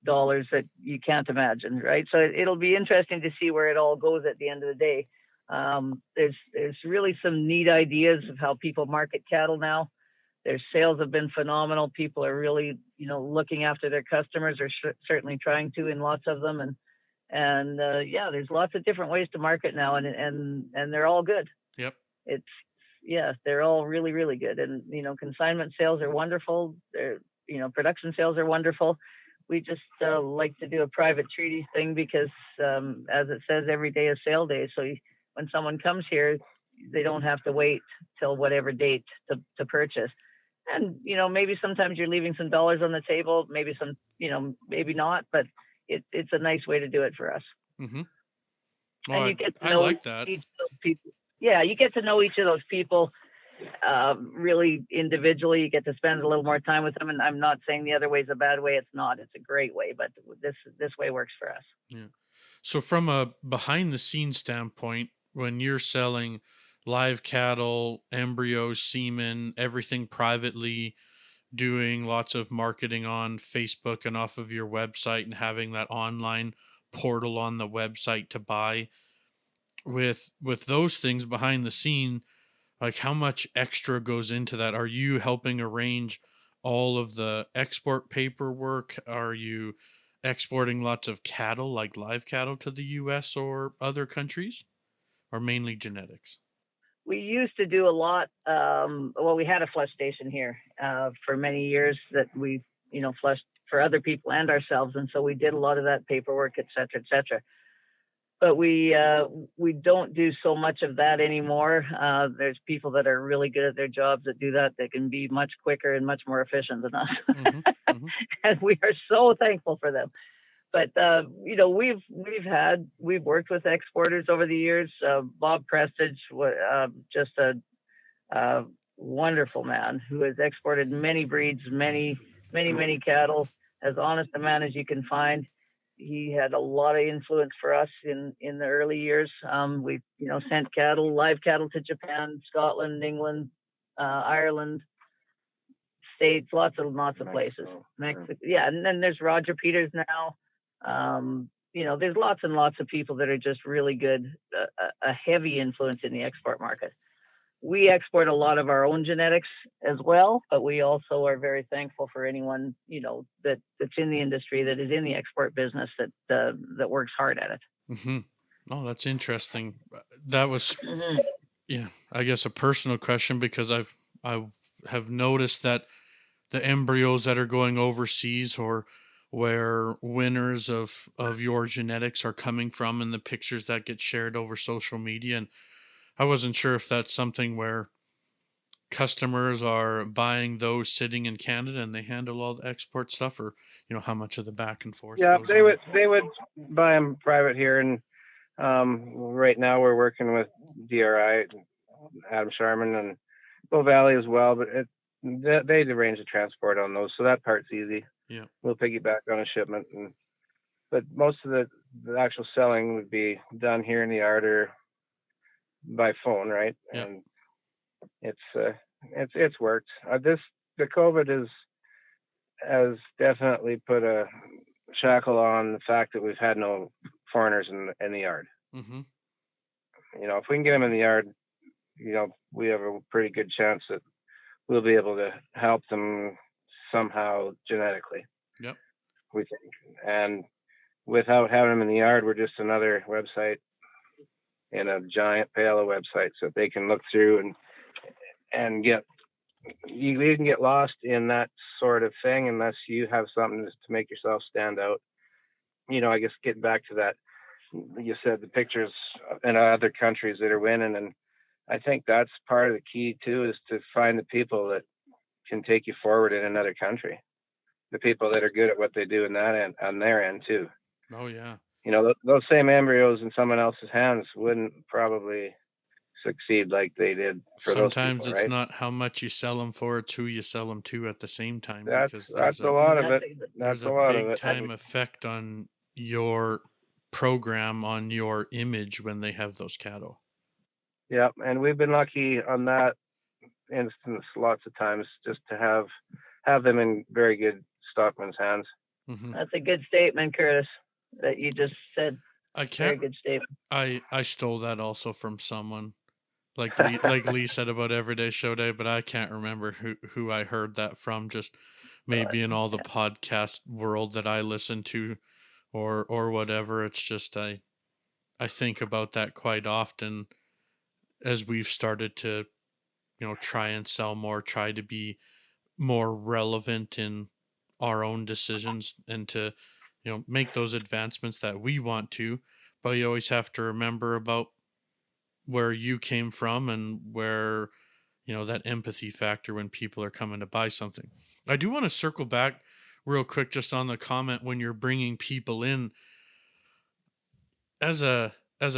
dollars that you can't imagine, right? So it'll be interesting to see where it all goes at the end of the day. There's really some neat ideas of how people market cattle now. Their sales have been phenomenal. People are really, looking after their customers, or certainly trying to in lots of them. And there's lots of different ways to market now, and they're all good. Yep. They're all really, really good. And, consignment sales are wonderful. Production sales are wonderful. We just like to do a private treaty thing because, as it says, every day is sale day. So when someone comes here, they don't have to wait till whatever date to purchase. And, maybe sometimes you're leaving some dollars on the table, maybe some, maybe not, but it's a nice way to do it for us. Mm-hmm. Well, and you get to know like that. Each of those people. Yeah, you get to know each of those people really individually. You get to spend a little more time with them. And I'm not saying the other way is a bad way. It's not. It's a great way, but this way works for us. Yeah. So from a behind the scenes standpoint, when you're selling live cattle, embryos, semen, everything privately, doing lots of marketing on Facebook and off of your website, and having that online portal on the website to buy, with those things behind the scene, like how much extra goes into that? Are you helping arrange all of the export paperwork? Are you exporting lots of cattle, like live cattle, to the US or other countries, or mainly genetics? We used to do a lot. We had a flush station here for many years that we, flushed for other people and ourselves. And so we did a lot of that paperwork, et cetera, et cetera. But we don't do so much of that anymore. There's people that are really good at their jobs that do that. They can be much quicker and much more efficient than us. Mm-hmm, mm-hmm. And we are so thankful for them. But, we've worked with exporters over the years. Bob Prestige, just a wonderful man who has exported many breeds, many, many, many cattle, as honest a man as you can find. He had a lot of influence for us in the early years. We, sent live cattle to Japan, Scotland, England, Ireland, States, lots of places. Mexico. Yeah. And then there's Roger Peters now. There's lots and lots of people that are just really good, a heavy influence in the export market. We export a lot of our own genetics as well, but we also are very thankful for anyone, that's in the industry, that is in the export business, that works hard at it. Mm-hmm. Oh, that's interesting. That was, I guess a personal question, because I have noticed that the embryos that are going overseas, or where winners of your genetics are coming from, and the pictures that get shared over social media. And I wasn't sure if that's something where customers are buying those sitting in Canada and they handle all the export stuff, or how much of the back and forth. Yeah, they would buy them private here, and Right now we're working with DRI, Adam Sharman, and Bow Valley as well, but they arrange the transport on those, so that part's easy. Yeah. We'll piggyback on a shipment, but most of the actual selling would be done here in the yard or by phone, right? Yeah. And it's worked. The COVID has definitely put a shackle on the fact that we've had no foreigners in the yard. Mm-hmm. If we can get them in the yard, we have a pretty good chance that we'll be able to help them somehow genetically. Yep. We think. And without having them in the yard, we're just another website in a giant pile of websites that they can look through and get. You can get lost in that sort of thing unless you have something to make yourself stand out. I guess getting back to that, you said the pictures in other countries that are winning, and I think that's part of the key too, is to find the people that can take you forward in another country, the people that are good at what they do in that end, on their end too. Oh yeah. Those same embryos in someone else's hands wouldn't probably succeed like they did for Sometimes those people, it's right? not how much you sell them for, it's who you sell them to at the same time. That's There's a lot of it. there's That's a a lot of big it. time effect on your program, on your image when they have those cattle. Yeah, and we've been lucky on that instance lots of times just to have them in very good stockman's hands. Mm-hmm. That's a good statement, Kurtis, that you just said. I Very can't. good statement. I stole that also from someone, like Lee said about Everyday Show Day, but I can't remember who I heard that from. Just maybe in all the podcast world that I listen to, or whatever. It's just I think about that quite often as we've started to, try and sell more, try to be more relevant in our own decisions, and to, make those advancements that we want to. But you always have to remember about where you came from and where, that empathy factor when people are coming to buy something. I do want to circle back real quick just on the comment when you're bringing people in. As a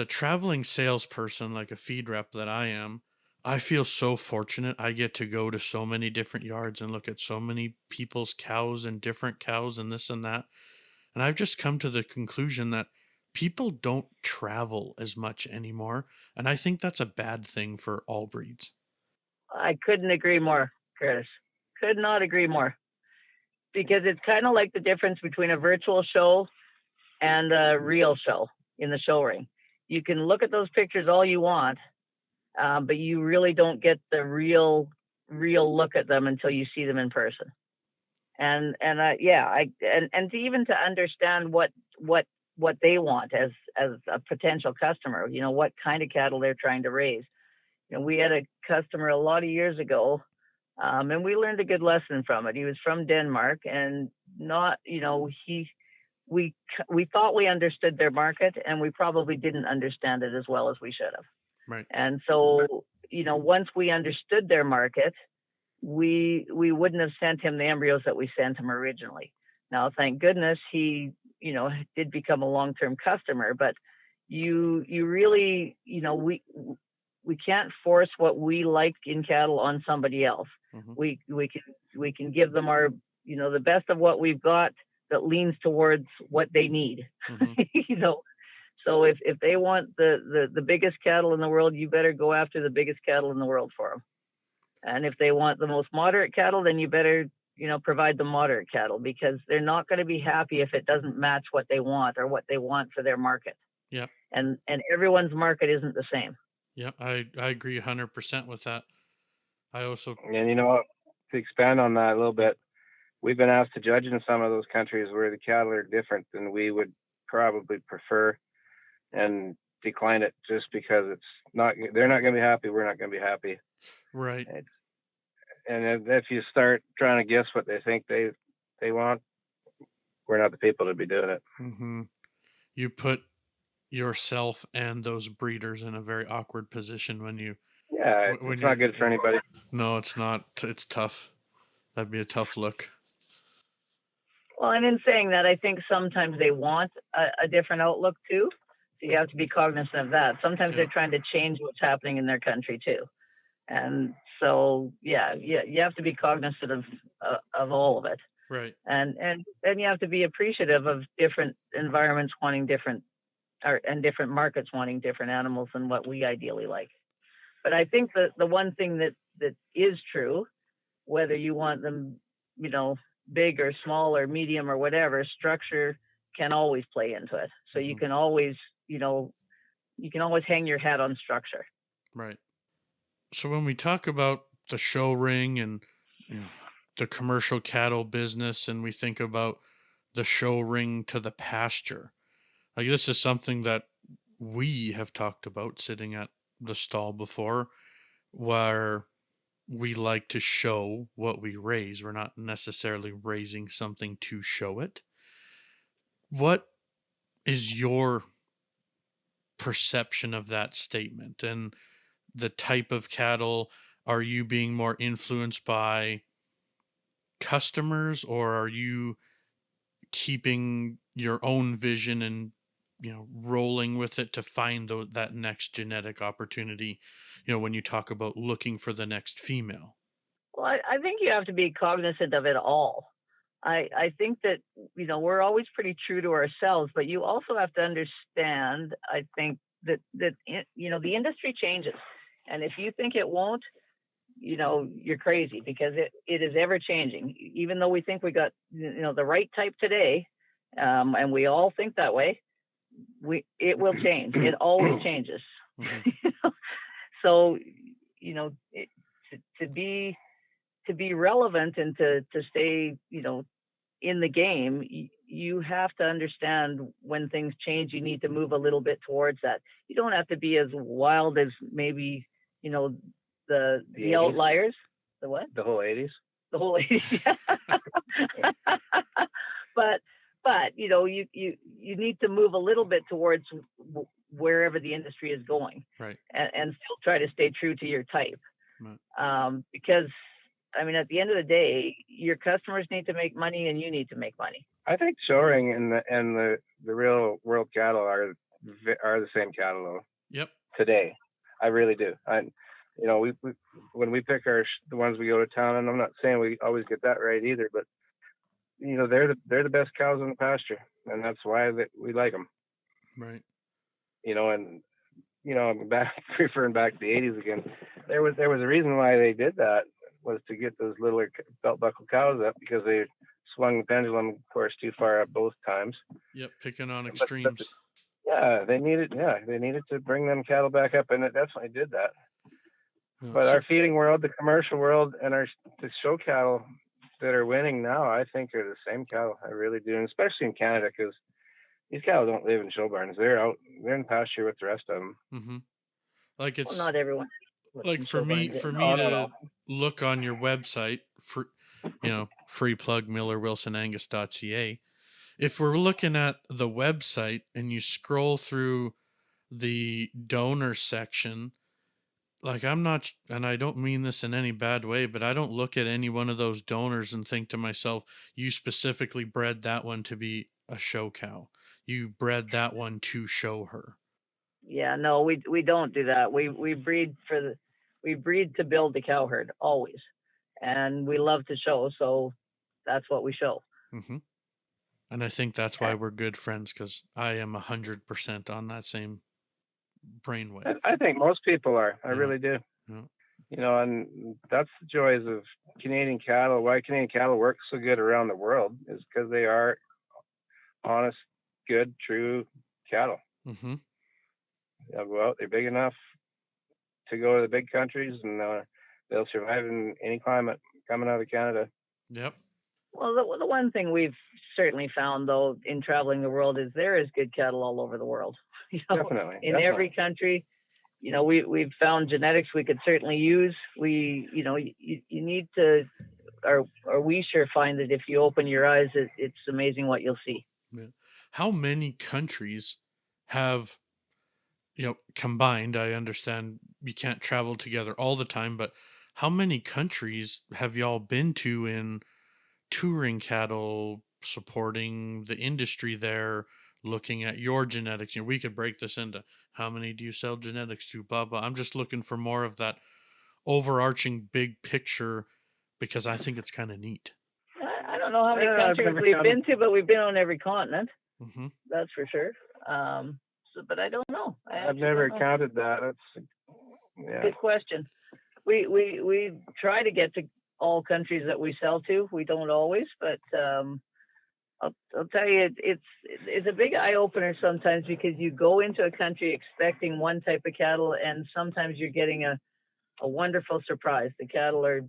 traveling salesperson, like a feed rep that I am, I feel so fortunate. I get to go to so many different yards and look at so many people's cows and different cows and this and that. And I've just come to the conclusion that people don't travel as much anymore. And I think that's a bad thing for all breeds. I couldn't agree more, Curtis. Could not agree more. Because it's kind of like the difference between a virtual show and a real show in the show ring. You can look at those pictures all you want, but you really don't get the real look at them until you see them in person. And to even to understand what they want as a potential customer, what kind of cattle they're trying to raise. We had a customer a lot of years ago, and we learned a good lesson from it. He was from Denmark, and we thought we understood their market, and we probably didn't understand it as well as we should have. Right. And so, once we understood their market, we wouldn't have sent him the embryos that we sent him originally. Now, thank goodness he, did become a long-term customer, but you really, we can't force what we like in cattle on somebody else. Mm-hmm. We can give them our, the best of what we've got that leans towards what they need. Mm-hmm. So if they want the biggest cattle in the world, you better go after the biggest cattle in the world for them. And if they want the most moderate cattle, then you better, provide the moderate cattle, because they're not going to be happy if it doesn't match what they want or what they want for their market. Yeah. And everyone's market isn't the same. Yeah, I agree 100% with that. I also... And to expand on that a little bit, we've been asked to judge in some of those countries where the cattle are different than we would probably prefer, and decline it just because they're not going to be happy. We're not going to be happy. Right. And if you start trying to guess what they think they want, we're not the people to be doing it. Mm-hmm. You put yourself and those breeders in a very awkward position when you... Yeah, it's not good for anybody. No, it's not. It's tough. That'd be a tough look. Well, and in saying that, I think sometimes they want a different outlook too. you have to be cognizant of that. Sometimes Yeah. they're trying to change what's happening in their country too. And so, yeah, you have to be cognizant of all of it. Right. And you have to be appreciative of different environments wanting different, and different markets wanting different animals than what we ideally like. But I think that the one thing that is true, whether you want them, big or small or medium or whatever, structure can always play into it. So you can always, hang your hat on structure. Right. So when we talk about the show ring and the commercial cattle business, and we think about the show ring to the pasture, like this is something that we have talked about sitting at the stall before, where we like to show what we raise. We're not necessarily raising something to show it. What is your perception of that statement and the type of cattle? Are you being more influenced by customers, or are you keeping your own vision and rolling with it to find that next genetic opportunity, when you talk about looking for the next female? Well, I think you have to be cognizant of it all. I think that, we're always pretty true to ourselves, but you also have to understand, I think, that the industry changes. And if you think it won't, you're crazy, because it is ever changing. Even though we think we got, the right type today, and we all think that way, it will change. It always changes. So, to be relevant and to stay, in the game, you have to understand when things change. You need to move a little bit towards that. You don't have to be as wild as maybe, the outliers. The what? The whole 80s. The whole 80s. But you need to move a little bit towards wherever the industry is going, right? And still try to stay true to your type, right. Because at the end of the day, your customers need to make money, and you need to make money. I think showing and the real world cattle are the same cattle though. Yep. Today, I really do. We when we pick the ones we go to town, and I'm not saying we always get that right either, but they're the best cows in the pasture, and that's why we like them. Right. Referring back to the 80s again, there was a reason why they did that, was to get those little belt buckle cows up, because they swung the pendulum, of course, too far up both times. Yep, picking on extremes. They needed to bring them cattle back up, and it definitely did that. But our feeding world, the commercial world, and the show cattle that are winning now, I think are the same cattle. I really do, and especially in Canada, because these cattle don't live in show barns. They're in pasture with the rest of them. Mm-hmm. Like it's not everyone. Like for me to look on your website for, free plug millerwilsonangus.ca. If we're looking at the website and you scroll through the donor section, like I'm not, and I don't mean this in any bad way, but I don't look at any one of those donors and think to myself, you specifically bred that one to be a show cow. You bred that one to show her. Yeah, no, we don't do that. We breed to build the cow herd always, and we love to show, so that's what we show. Mm-hmm. And I think that's why we're good friends, because I am 100% on that same brainwave. I think most people are. I really do. Yeah. And that's the joys of Canadian cattle. Why Canadian cattle work so good around the world is because they are honest, good, true cattle. Mm-hmm. They'll go out. They're big enough to go to the big countries, and they'll survive in any climate coming out of Canada. Yep. Well, the one thing we've certainly found, though, in traveling the world is there is good cattle all over the world. Definitely. Every country, we've found genetics we could certainly use. You need to, or we sure find that if you open your eyes, it's amazing what you'll see. Yeah. How many countries have, combined? I understand you can't travel together all the time, but how many countries have y'all been to in touring cattle, supporting the industry there, looking at your genetics. We could break this into how many do you sell genetics to, blah, blah. I'm just looking for more of that overarching big picture because I think it's kind of neat. I don't know how many countries we've been to, but we've been on every continent. Mm-hmm. That's for sure. But I don't know. I've never counted that. That's good question. We try to get to all countries that we sell to. We don't always, but I'll tell you, it's a big eye opener sometimes, because you go into a country expecting one type of cattle, and sometimes you're getting a wonderful surprise. The cattle are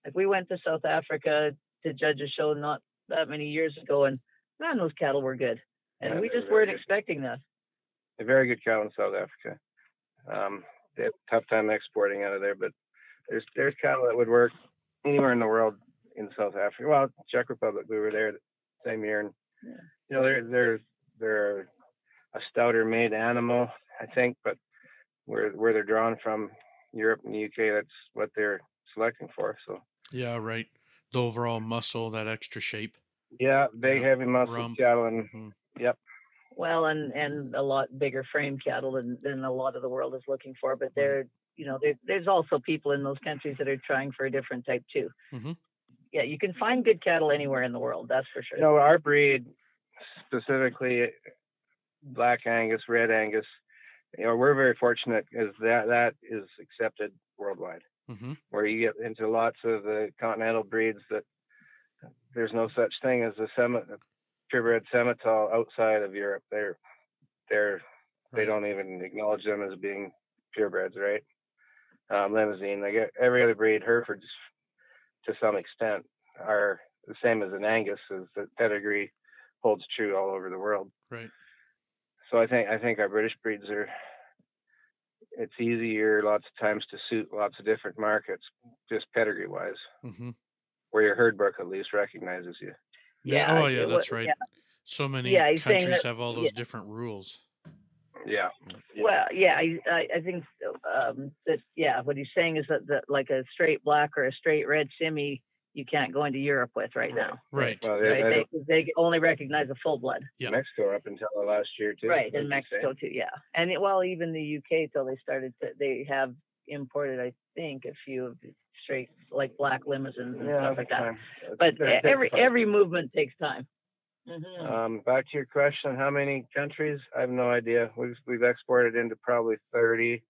like, we went to South Africa to judge a show not that many years ago, and man, those cattle were good, and we just weren't expecting that. They're very good cattle in South Africa. They have a tough time exporting out of there, but there's cattle that would work anywhere in the world in South Africa. Well, Czech Republic, we were there the same year, and they're a stouter made animal, I think, but where they're drawn from, Europe and the UK, that's what they're selecting for. So yeah, right. The overall muscle, that extra shape. Yeah, big, heavy muscle cattle, and yep. Well, and a lot bigger frame cattle than a lot of the world is looking for. But there's also people in those countries that are trying for a different type too. Mm-hmm. Yeah, you can find good cattle anywhere in the world. That's for sure. Our breed, specifically Black Angus, Red Angus, we're very fortunate because that is accepted worldwide. Mm-hmm. Where you get into lots of the continental breeds that there's no such thing as a purebred Semitol outside of Europe. They don't even acknowledge them as being purebreds, right? Limousine, like every other breed, Herefords to some extent are the same as an Angus, as the pedigree holds true all over the world. Right. So I think our British breeds it's easier lots of times to suit lots of different markets, just pedigree wise. Mm-hmm. Where your herd book at least recognizes you. Yeah. Oh, yeah, that's right. Yeah. So many countries have all those different rules. Yeah. Well, yeah, I think that what he's saying is that like a straight black or a straight red Simi, you can't go into Europe with right now. Right. Well, they only recognize a full blood. Yeah. Mexico up until last year too. Right, in Mexico too, yeah. And even the UK till they have imported, I think, a few of the straight like black limousines and stuff like that. But every movement takes time. Mm-hmm. Back to your question, how many countries? I have no idea. We've exported into probably 30.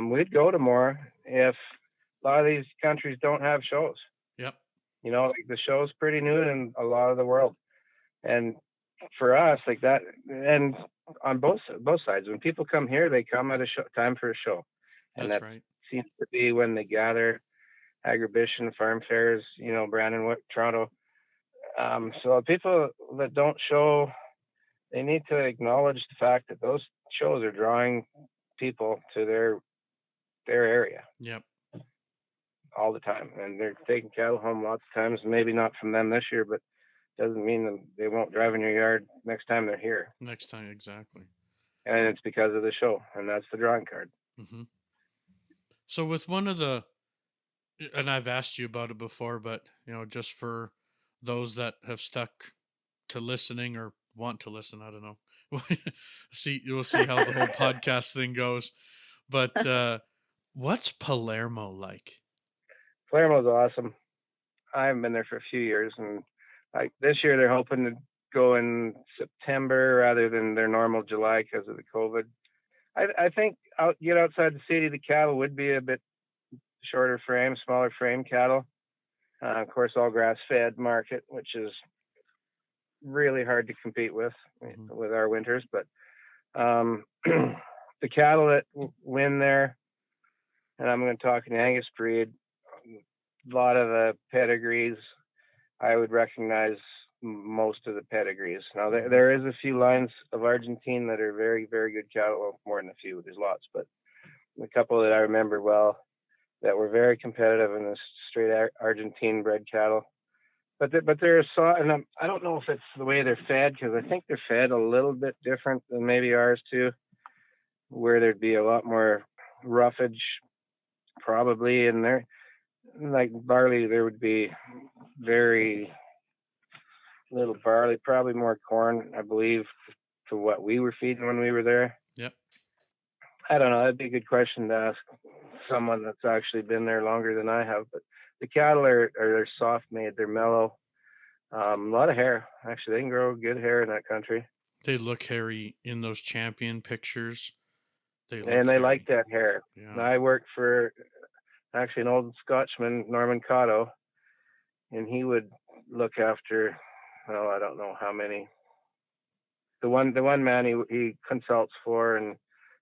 We'd go to more if a lot of these countries don't have shows. Yep. Like the show's pretty new in a lot of the world, and for us, like that, and on both sides, when people come here, they come at a time for a show, and that's that right. Seems to be when they gather. Agribition, farm fairs, Brandon, Toronto. So people that don't show, they need to acknowledge the fact that those shows are drawing people to their area. Yep. All the time, and they're taking cattle home lots of times. Maybe not from them this year, but doesn't mean that they won't drive in your yard next time they're here. Next time, exactly. And it's because of the show, and that's the drawing card. Mm-hmm. So with one of the, and I've asked you about it before, but just for those that have stuck to listening or want to listen, I don't know. We'll see how the whole podcast thing goes. But what's Palermo like? Palermo's awesome. I haven't been there for a few years, and this year they're hoping to go in September rather than their normal July because of the COVID. I think get outside the city, the cattle would be a bit shorter frame, smaller frame cattle. Of course, all grass-fed market, which is really hard to compete with our winters. But the cattle that win there, and I'm going to talk in the Angus breed, a lot of the pedigrees, I would recognize most of the pedigrees. Now, there is a few lines of Argentine that are very, very good cattle. Well, more than a few, there's lots, but a couple that I remember well that were very competitive in the straight Argentine bred cattle. But they're and I don't know if it's the way they're fed, because I think they're fed a little bit different than maybe ours too, where there'd be a lot more roughage probably in there. Like barley, there would be very little barley, probably more corn, I believe, to what we were feeding when we were there? Yep. I don't know. That'd be a good question to ask someone that's actually been there longer than I have. But the cattle they're soft made. They're mellow. A lot of hair. Actually, they can grow good hair in that country. They look hairy in those champion pictures. They like that hair. Yeah. I worked for actually an old Scotchman, Norman Cotto, and he would look after, I don't know how many. The one man he consults for and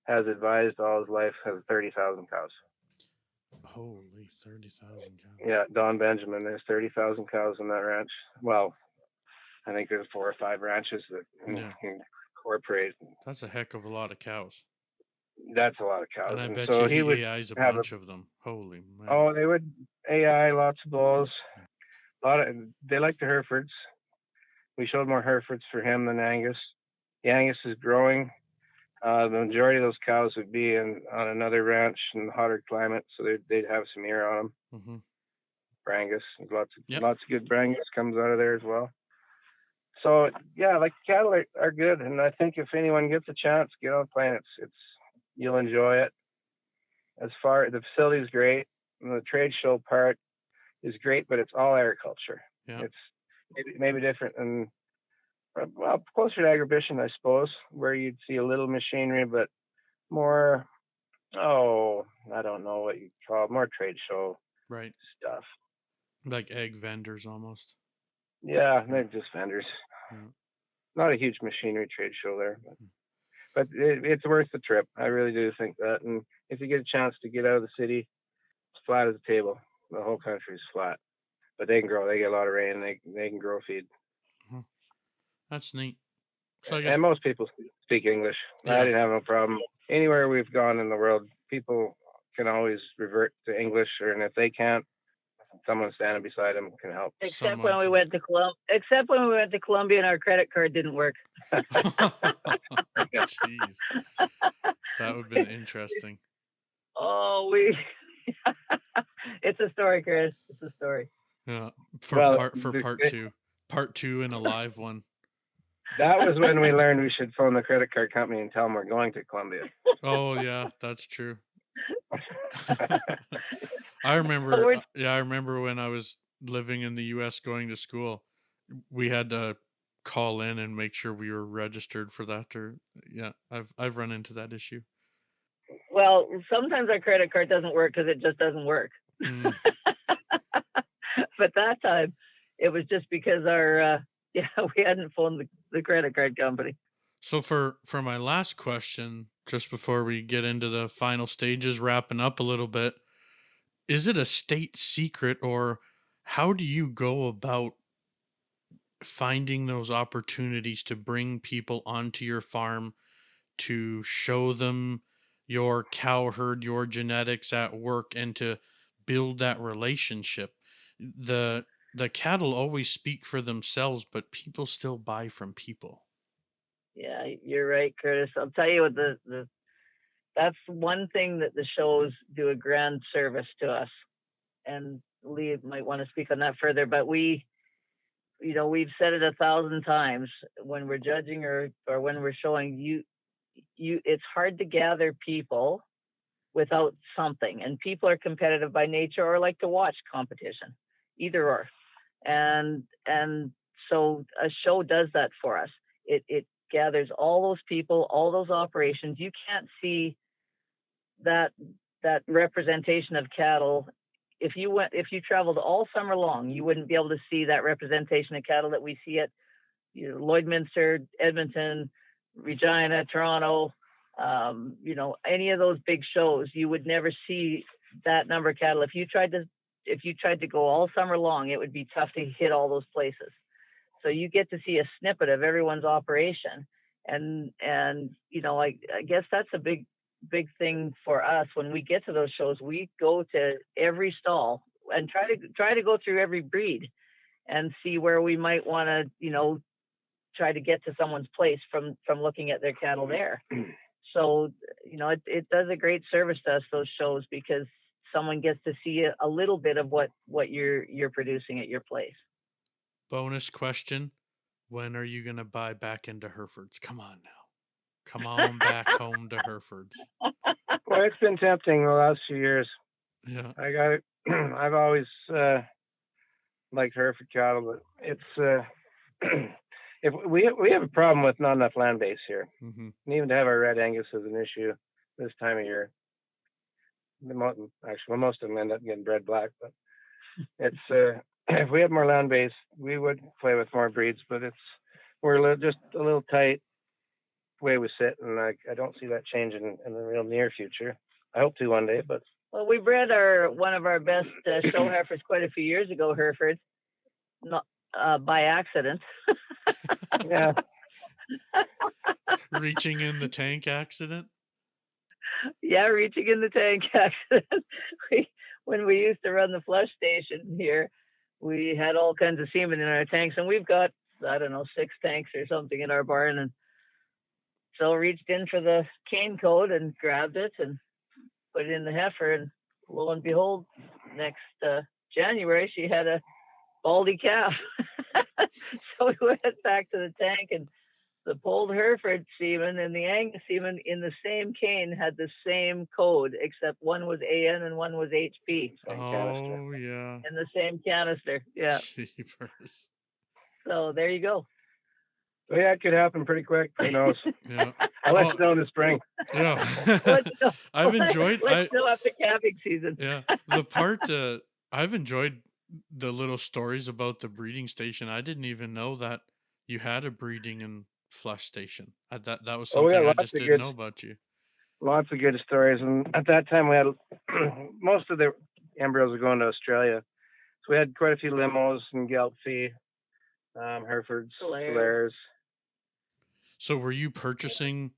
has advised all his life has 30,000 cows. Holy, 30,000 cows. Yeah, Don Benjamin. There's 30,000 cows on that ranch. Well, I think there's 4 or 5 ranches that incorporate. That's a heck of a lot of cows. That's a lot of cows. And I bet so he would AIs a bunch of them. Holy man. Oh, they would AI lots of bulls. They like the Herefords. We showed more Herefords for him than Angus. The Angus is growing. The majority of those cows would be on another ranch in hotter climate, so they'd have some ear on them. Mm-hmm. Brangus, lots of good Brangus comes out of there as well. So yeah, like cattle are good, and I think if anyone gets a chance, get on the plain. It's you'll enjoy it. The facility is great, and the trade show part is great, but it's all agriculture. Yeah. It's maybe different and closer to agribition, I suppose, where you'd see a little machinery, but more, I don't know what you call it, more trade show stuff. Like egg vendors almost. Yeah, they're just vendors. Yeah. Not a huge machinery trade show there, but it's worth the trip. I really do think that. And if you get a chance to get out of the city, it's flat as a table. The whole country is flat, but they can grow. They get a lot of rain. They can grow feed. That's neat. So I guess, and most people speak English. Yeah. I didn't have no problem. Anywhere we've gone in the world, people can always revert to English, and if they can't, someone standing beside them can help. Except when we went to Colombia and our credit card didn't work. Jeez. That would have been interesting. Oh, it's a story, Chris. It's a story. Yeah. Part 2. Part 2 and a live one. That was when we learned we should phone the credit card company and tell them we're going to Colombia. Oh yeah, that's true. I remember when I was living in the US going to school, we had to call in and make sure we were registered for that. I've run into that issue. Well, sometimes our credit card doesn't work because it just doesn't work. But that time, it was just because we hadn't phoned the credit card company. So for my last question, just before we get into the final stages, wrapping up a little bit, is it a state secret, or how do you go about finding those opportunities to bring people onto your farm, to show them your cow herd, your genetics at work, and to build that relationship? The cattle always speak for themselves, but people still buy from people. Yeah, you're right, Kurtis. I'll tell you what, that's one thing that the shows do a grand service to us. And Lee might want to speak on that further, but we've said it 1,000 times when we're judging or when we're showing you, it's hard to gather people without something. And people are competitive by nature or like to watch competition, either or. And so a show does that for us. It gathers all those people, all those operations. You can't see that representation of cattle. If you traveled all summer long, you wouldn't be able to see that representation of cattle that we see at Lloydminster, Edmonton, Regina, Toronto, any of those big shows. You would never see that number of cattle. If you tried to go all summer long, it would be tough to hit all those places. So you get to see a snippet of everyone's operation, and I guess that's a big thing for us. When we get to those shows, we go to every stall and try to go through every breed and see where we might want to try to get to someone's place from looking at their cattle there. So it does a great service to us, those shows, because someone gets to see a little bit of what you're producing at your place. Bonus question: when are you going to buy back into Herefords? Come on now. Come on back home to Herefords. Well, it's been tempting the last few years. Yeah. I got it. I've always liked Hereford cattle, but it's if we have a problem with not enough land base here, Mm-hmm. and even to have our red Angus is an issue this time of year. Most of them end up getting bred black, but it's if we had more land base, we would play with more breeds. But we're just a little tight way we sit, and I don't see that changing in the real near future. I hope to one day, but Well, we bred one of our best show heifers quite a few years ago, Herefords, not by accident. yeah. Reaching in the tank accident? Yeah, reaching in the tank accident. When we used to run the flush station here, we had all kinds of semen in our tanks, and we've got, I don't know, 6 tanks or something in our barn. And so reached in for the cane coat and grabbed it and put it in the heifer, and lo and behold, next January she had a baldy calf. So we went back to the tank, and the polled Hereford semen and the Angus semen in the same cane had the same code, except one was AN and one was HP. Oh, yeah. In the same canister. Yeah. Jeepers. So there you go. So yeah, it could happen pretty quick. Who knows? Yeah. I'll let you know in the spring. Yeah. Let's go. I've enjoyed Let's go after calving season. Yeah. The part I've enjoyed the little stories about the breeding station. I didn't even know that you had a breeding and flush station. That was Oh, we something got I lots just of didn't good- know about you. Lots of good stories, and at that time we had most of the embryos were going to Australia, so we had quite a few limos and Geltfie, Herefords, Solaires. So were you purchasing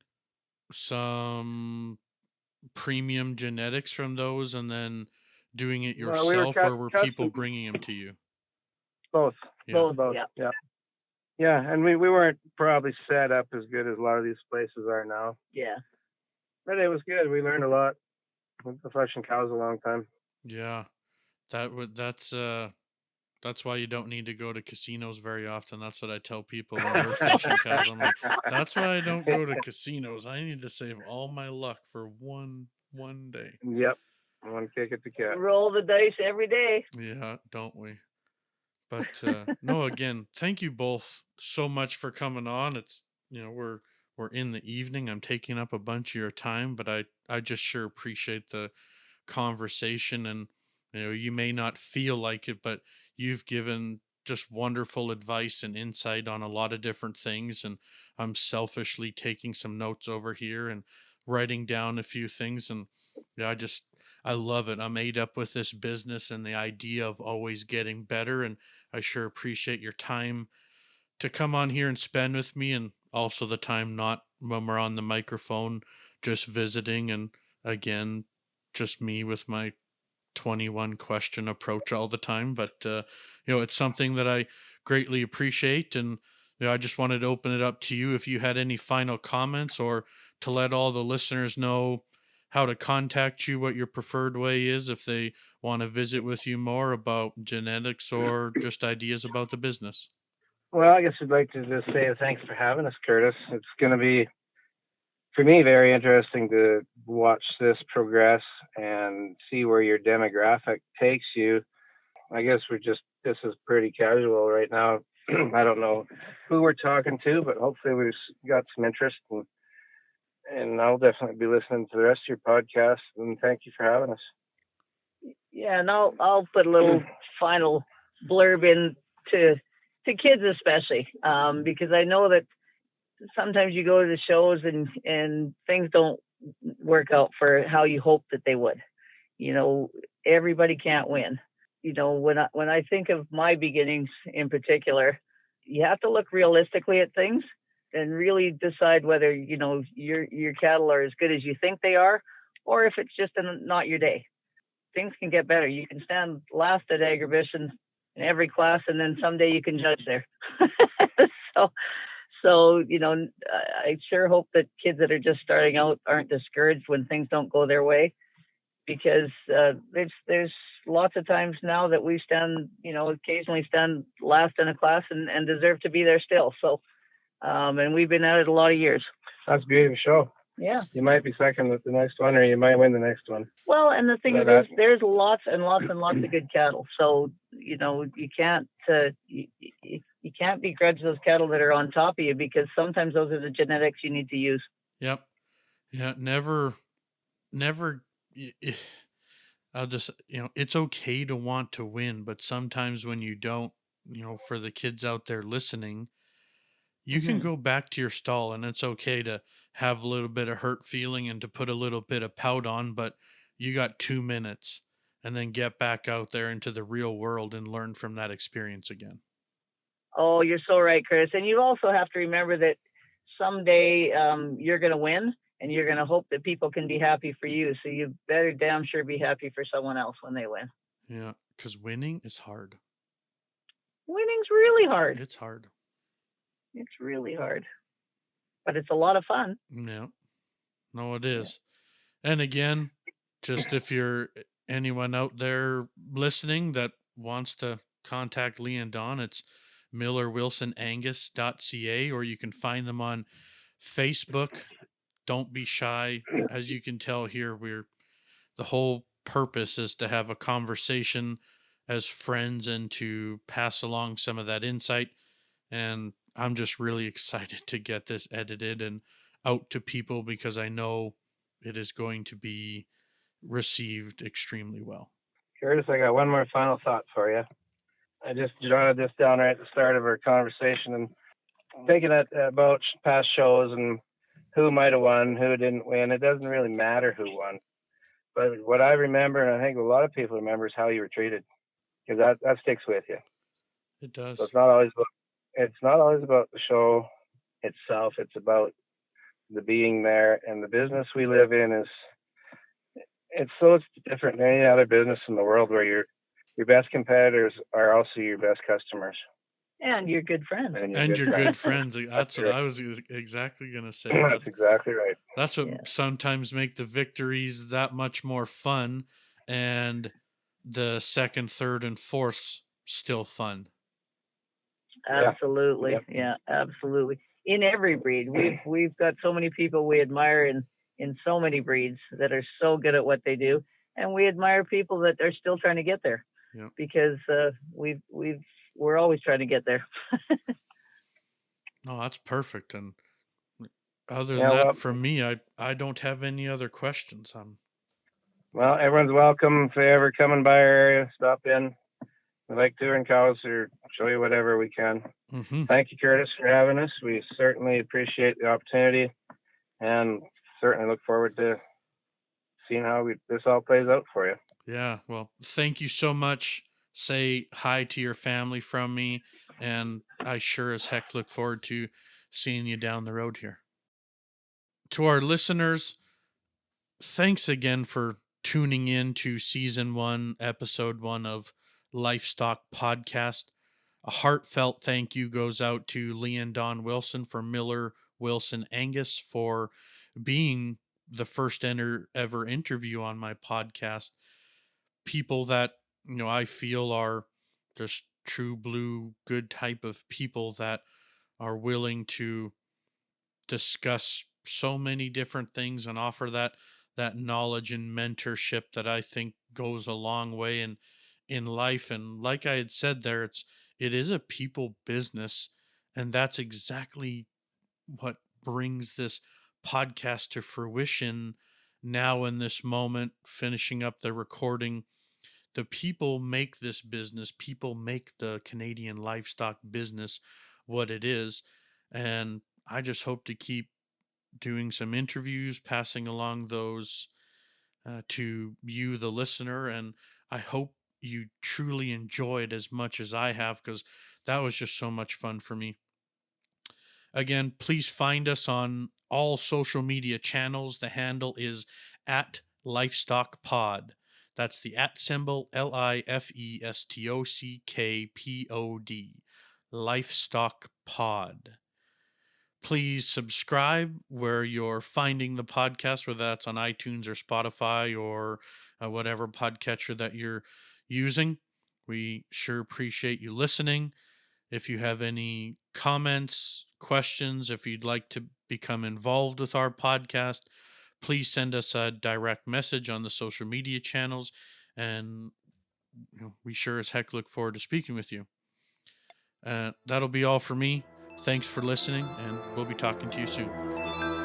some premium genetics from those and then doing it Well, we were yourself, or were people custom- bringing them to you? Both. Yeah. Both. Yeah. Yeah, and we weren't probably set up as good as a lot of these places are now, Yeah. but it was good. We learned a lot with the flushing cows a long time. Yeah. That's why you don't need to go to casinos very often. That's what I tell people when we're flushing cows. I'm like, that's why I don't go to casinos. I need to save all my luck for one day. Yep, one kick at the cat. Roll the dice every day. Yeah, don't we? But no, again, thank you both so much for coming on. It's we're in the evening. I'm taking up a bunch of your time, but I just sure appreciate the conversation. And you may not feel like it, but you've given just wonderful advice and insight on a lot of different things. And I'm selfishly taking some notes over here and writing down a few things. And yeah, I love it. I'm ate up with this business and the idea of always getting better. And I sure appreciate your time to come on here and spend with me, and also the time not when we're on the microphone, just visiting. And again, just me with my 21 question approach all the time. But, it's something that I greatly appreciate. And I just wanted to open it up to you if you had any final comments, or to let all the listeners know how to contact you, what your preferred way is if they want to visit with you more about genetics or just ideas about the business. Well, I guess I'd like to just say thanks for having us, Kurtis. It's going to be, for me, very interesting to watch this progress and see where your demographic takes you. I guess this is pretty casual right now. I don't know who we're talking to, but hopefully we've got some interest, and I'll definitely be listening to the rest of your podcast, and thank you for having us. Yeah, and I'll put a little final blurb in to kids especially, because I know that sometimes you go to the shows and things don't work out for how you hope that they would. Everybody can't win. When I think of my beginnings in particular, you have to look realistically at things and really decide whether your cattle are as good as you think they are, or if it's just not your day. Things can get better. You can stand last at agribition in every class, and then someday you can judge there. So I sure hope that kids that are just starting out aren't discouraged when things don't go their way. because there's lots of times now that we stand, occasionally stand last in a class and deserve to be there still. So, and we've been at it a lot of years. That's a beautiful show. Yeah. You might be second with the next one, or you might win the next one. Well, and the thing is, there's lots and lots and lots of good cattle. So, you can't you can't begrudge those cattle that are on top of you, because sometimes those are the genetics you need to use. Yep. Yeah. Never. I'll just, it's okay to want to win, but sometimes when you don't, for the kids out there listening, you can go back to your stall, and it's okay to have a little bit of hurt feeling and to put a little bit of pout on, but you got 2 minutes, and then get back out there into the real world and learn from that experience again. Oh, you're so right, Chris. And you also have to remember that someday you're going to win, and you're going to hope that people can be happy for you. So you better damn sure be happy for someone else when they win. Yeah, because winning is hard. Winning's really hard. It's hard. It's really hard. But it's a lot of fun. Yeah. No, it is. Yeah. And again, just if you're anyone out there listening that wants to contact Lee and Dawn, it's millerwilsonangus.ca, or you can find them on Facebook. Don't be shy. As you can tell here, the whole purpose is to have a conversation as friends and to pass along some of that insight. And I'm just really excited to get this edited and out to people, because I know it is going to be received extremely well. Kurtis, I got one more final thought for you. I just jotted this down right at the start of our conversation, and thinking about past shows and who might have won, who didn't win. It doesn't really matter who won. But what I remember, and I think a lot of people remember, is how you were treated, because that sticks with you. It does. So it's not always about the show itself. It's about the being there, and the business we live in it's different than any other business in the world, where your best competitors are also your best customers. And your good friends. And your good friends. That's what I was exactly going to say. That's exactly right. That's what sometimes make the victories that much more fun, and the second, third, and fourths still fun. Absolutely. Yeah, absolutely. In every breed, we've got so many people we admire in so many breeds that are so good at what they do, and we admire people that are still trying to get there. Yeah. Because we're always trying to get there. No, that's perfect. And other than that, from me, I don't have any other questions. Well, everyone's welcome. If they're ever coming by our area, stop in. We like touring cows, or show you whatever we can. Mm-hmm. Thank you, Kurtis, for having us. We certainly appreciate the opportunity, and certainly look forward to seeing how this all plays out for you. Yeah, well, thank you so much. Say hi to your family from me, and I sure as heck look forward to seeing you down the road here. To our listeners, thanks again for tuning in to Season 1, Episode 1 of Livestock Podcast. A heartfelt thank you goes out to Lee and Dawn Wilson from Miller Wilson Angus for being the first ever interview on my podcast. People that, I feel are just true blue, good type of people that are willing to discuss so many different things and offer that knowledge and mentorship that I think goes a long way in life. And like I had said there, it is a people business, and that's exactly what brings this podcast to fruition now in this moment, finishing up the recording. The people make this business. People make the Canadian livestock business what it is. And I just hope to keep doing some interviews, passing along those to you, the listener. And I hope you truly enjoyed as much as I have, because that was just so much fun for me. Again, please find us on all social media channels. The handle is @LifestockPod. That's the @ LifestockPod. Livestock Pod. Please subscribe where you're finding the podcast, whether that's on iTunes or Spotify or whatever podcatcher that you're using. We sure appreciate you listening. If you have any comments, questions, if you'd like to become involved with our podcast, please send us a direct message on the social media channels, and we sure as heck look forward to speaking with you. That'll be all for me. Thanks for listening, and we'll be talking to you soon.